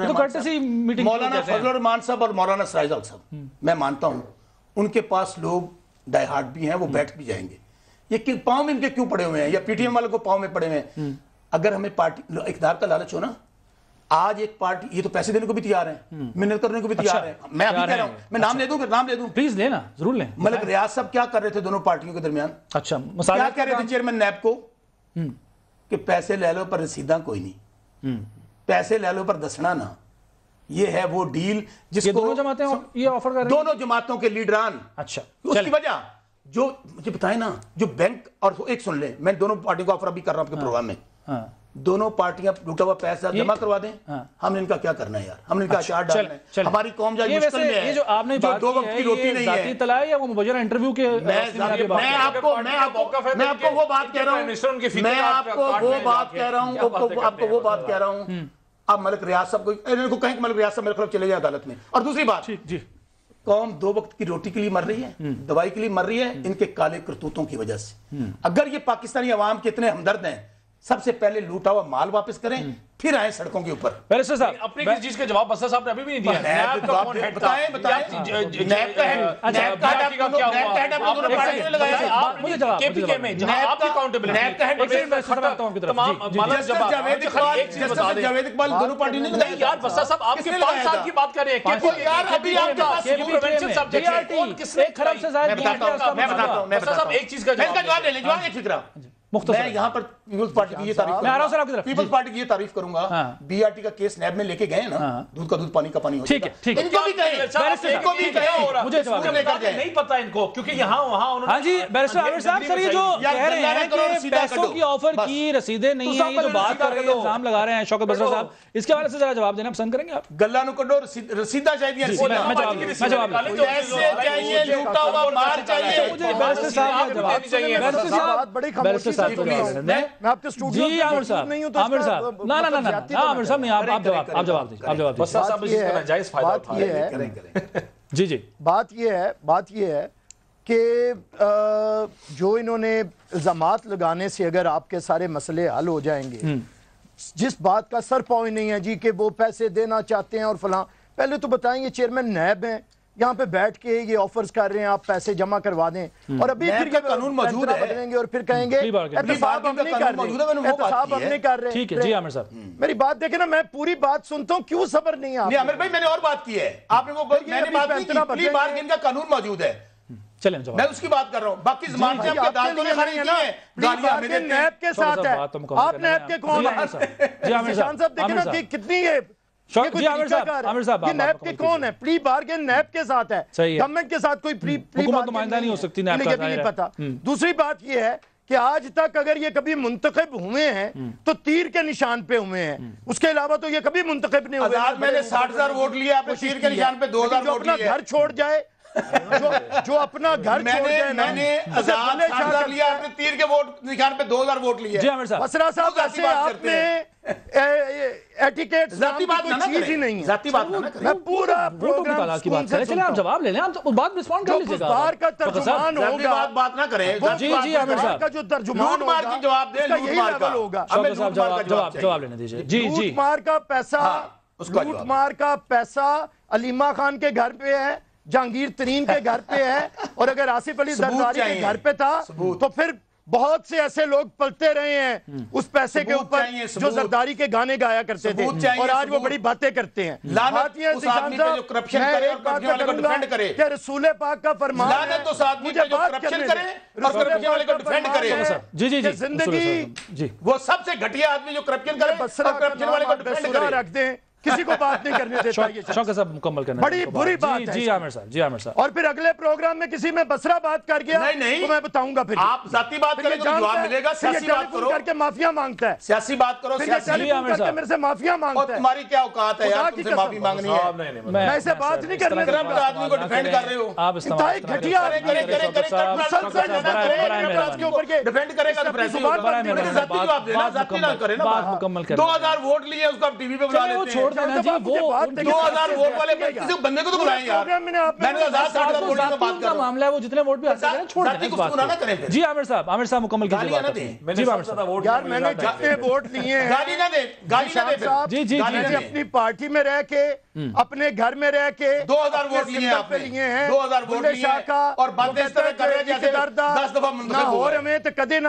الرحمان صاحب اور مولانا سراج صاحب, میں مانتا ہوں ان کے پاس لوگ ڈائی ہارڈ بھی ہیں, وہ بیٹھ بھی جائیں گے. یہ پاؤں میں ان کے کیوں پڑے ہوئے ہیں, یا پی ٹی ایم والوں کو پاؤں میں پڑے ہوئے ہیں؟ اگر ہمیں پارٹی اقتدار کا لالچ ہو نا آج ایک پارٹی یہ تو پیسے دینے کو بھی تیار ہیں, محنت کرنے کو بھی تیار ہیں. میں ابھی کہہ رہا ہوں, میں نام لے دوں, نام لے دوں پلیز لینا, ضرور لیں. ملک ریاض صاحب کیا کر رہے تھے دونوں پارٹیوں کے درمیان؟ اچھا کیا کہہ رہے تھے چیئرمین نیب کو کہ پیسے لے لو پر رسیداں کوئی نہیں, پیسے لے لو پر دسنا نہ. یہ ہے وہ ڈیل جس کو دونوں جماعتیں یہ آفر کر رہی ہیں, دونوں جماعتوں کے لیڈران. اچھا اس کی وجہ جو مجھے بتائیں نا, جو بینک اور ایک سن لیں, میں دونوں پارٹیوں کو آفر ابھی کر رہا ہوں آپ کے پروگرام میں, دونوں پارٹیاں لوٹا ہوا پیسہ جمع کروا دیں. ہم نے ان کا کیا کرنا ہے یار, ہم نے ان کا اشعار ڈالنا ہے. ہماری قوم جائے مشکل میں ہے, یہ جو آپ نے بات دو وقت کی روٹی نہیں ہے. طلاع یا وہ مبینہ انٹرویو کے میں آپ کو وہ بات کہہ رہا ہوں, میں آپ کو وہ بات کہہ رہا ہوں, آپ کو وہ بات کہہ رہا ہوں. اب ملک ریاض صاحب کو کہیں کہ ملک ریاض صاحب میرے خلاف چلے جائے عدالت میں. اور دوسری بات, قوم دو وقت کی روٹی کے لیے مر رہی ہے, دوائی کے لیے مر رہی ہے ان کے کالے کرتوتوں کی وجہ سے. اگر یہ پاکستانی عوام کے اتنے ہمدرد ہیں, سب سے پہلے لوٹا ہوا مال واپس کریں, پھر آئیں سڑکوں کے اوپر. بیرسٹر صاحب اپنی کسی چیز کا جواب بسر صاحب نے ابھی بھی نہیں دیا. جاوید اقبال دونوں پارٹی نے یار بسر صاحب آپ کے 5 سال کی بات کر رہے ہیں. میں یہاں پر پیپلز پارٹی کی یہ تعریف کروں گا, بی آر ٹی کا کیس نیب میں لے کے گئے نا, دودھ کا دودھ پانی کا پانی ہو جائے گا. ان کو بھی کہیں, مجھے نہیں پتا ان کو, کیونکہ یہاں وہاں انہوں نے. ہاں جی بیرسٹر عامر صاحب, سر یہ جو کہہ رہے ہیں کہ پیسوں کی آفر کی رسیدیں نہیں ہیں, یہ جو بات کر رہے ہیں, الزام لگا رہے ہیں شوکت بسر صاحب, اس کے حوالے سے ذرا جواب دینا پسند کریں گے آپ؟ گلا نو کڈو رسیدہ چاہیے, میں جواب پیسے چاہیے, لوٹا ہوا مال چاہیے. مجھے بیرسٹر صاحب جواب چاہیے. بیرسٹر صاحب بڑی خاموشی سے میں آپ کے اسٹوڈیو جی عامر صاحب عامر صاحب نا عامر صاحب نہیں, آپ جواب دیں. بسر صاحب اس کا ناجائز فائدہ اٹھا رہے ہیں. جی بات یہ ہے کہ جو انہوں نے الزامات لگانے سے اگر آپ کے سارے مسئلے حل ہو جائیں گے, جس بات کا سر پاؤں نہیں ہے جی کہ وہ پیسے دینا چاہتے ہیں اور فلاں, پہلے تو بتائیں یہ چیئرمین نیب ہیں, یہاں پہ بیٹھ کے یہ آفرز کر رہے ہیں, آپ پیسے جمع کروا دیں, اور ابھی پھر قانون موجود ہے, بدلیں گے اور پھر کہیں گے احتساب ہم نہیں کر رہے, احتساب ہم نہیں کر رہے. ٹھیک ہے جی عامر صاحب, میری بات دیکھیں نا, میں پوری بات سنتا ہوں, کیوں صبر نہیں ہے آپ؟ عامر بھائی میں نے اور بات کی ہے, آپ نے وہ میں نے بات کی, پلی بارگین کا قانون موجود ہے, چلیں میں اس کی بات کر رہا ہوں. باقی زمان سے آپ کے دانتوں نے خرید کی ہے, گالیاں ہمیں دیتے ہیں. نیب کے ساتھ ہے, آپ نیب کے کون ہیں؟ شان صاحب دیکھیں نا کہ کتنی ہے جی عامر صاحب, یہ نیب کے کون ہے؟ پلی بارگین نیب کے ساتھ ہے, گورنمنٹ کے ساتھ کوئی پلی بارگین نہیں ہو سکتی نیب کا, نہیں پتا. دوسری بات یہ ہے کہ آج تک اگر یہ کبھی منتخب ہوئے ہیں تو تیر کے نشان پہ ہوئے ہیں, اس کے علاوہ تو یہ کبھی منتخب نہیں ہوئے. میں نے 60,000 ووٹ لیے, آپ نے تیر کے نشان پہ 2,000 ووٹ لیے. گھر چھوڑ جائے, جو اپنا گھر چھوڑ جائے, میں نے 60,000 لیا, آپ نے تیر کے ووٹ نشان پہ 2,000 ووٹ لیے. جی عامر صاحب, بسرا صاحب ایسے آپ نے ایٹیکیٹ ذاتی بات نہ چیز ہی نہیں ہے, ذاتی بات نہ کریں. میں پورا پروگرام کی بات کریں, چلیں آپ جواب لے لیں, آپ بات رسپونڈ کر لیجیے گا. بار کا ترجمان ہوگا, بات نہ کریں. جی عامر صاحب کا جو ترجمان مار کی جواب دیں, یہی لیول ہوگا. جواب لینے دیجیے. جی لوٹ مار کا پیسہ, لوٹ مار کا پیسہ علیمہ خان کے گھر پہ ہے, جہانگیر ترین کے گھر پہ ہے, اور اگر آصف علی زرداری کے گھر پہ تھا تو پھر بہت سے ایسے لوگ پلتے رہے ہیں اس پیسے کے اوپر جو زرداری کے گانے گایا کرتے تھے, اور آج وہ بڑی باتیں کرتے ہیں. لعنت اس آدمی پہ جو کرپشن کرے اور کرپشن والے کو ڈیفینڈ کرے, کہ رسول پاک کا فرمان ہے, لعنت اس آدمی پہ جو کرپشن کرے اور کرپشن والے کو ڈیفینڈ کرے. جی جی جی, زندگی وہ سب سے گھٹیا آدمی جو کرپشن کرے اور کرپشن والے کو ڈیفینڈ کرے. رکھ دیں, کسی کو بات نہیں کرنے دیتا. شوکت صاحب مکمل کرنا, بڑی بری بات ہے. جی عامر صاحب, جی عامر صاحب. اور پھر اگلے پروگرام میں کسی میں بسرا بات کر گیا تو میں بتاؤں گا. پھر آپ ذاتی بات کریں تو جواب ملے گا, سیاسی بات کرو کر کے معافیا مانگتا ہے, سیاسی بات کرو, سیاسی میرے سے معافیا مانگتا ہے. تمہاری کیا اوقات ہے یار, تم سے معافی مانگنی ہے؟ میں ایسے بات نہیں کرنے دیتا. کرپٹ آدمی کو ڈیفینڈ کر رہے ہو, آپ انتہائی گھٹیا ڈیفینڈ کرے گا تو ذاتی نہ کرے نا. بات مکمل کریں. 2,000 ووٹ لیے, اس کو آپ ٹی وی پہ بلا لیتے ہیں. چھوڑ دینا جی, وہ 2,000 ووٹ والے کسی بندے کو تو بلائیں یار. میں نے آزاد بات کا معاملہ ہے, وہ جتنے ووٹ بھی حاصل کریں چھوڑ دیں. جی عامر صاحب مکمل کیجیے بات. جی عامر صاحب, یار میں نے جتنے ووٹ لیے ہیں, گالی نہ دے, گالی نہ دے. جی جی جی, اپنی پارٹی میں رہ کے, اپنے گھر میں رہ کے 2,000 ووٹ لیے آپ نے, 2,000 ووٹ لیے اور باتیں اس طرح کر رہے ہیں جیسے 10 دفعہ منتخب ہو ہو رہے ہیں. تو کدے نہ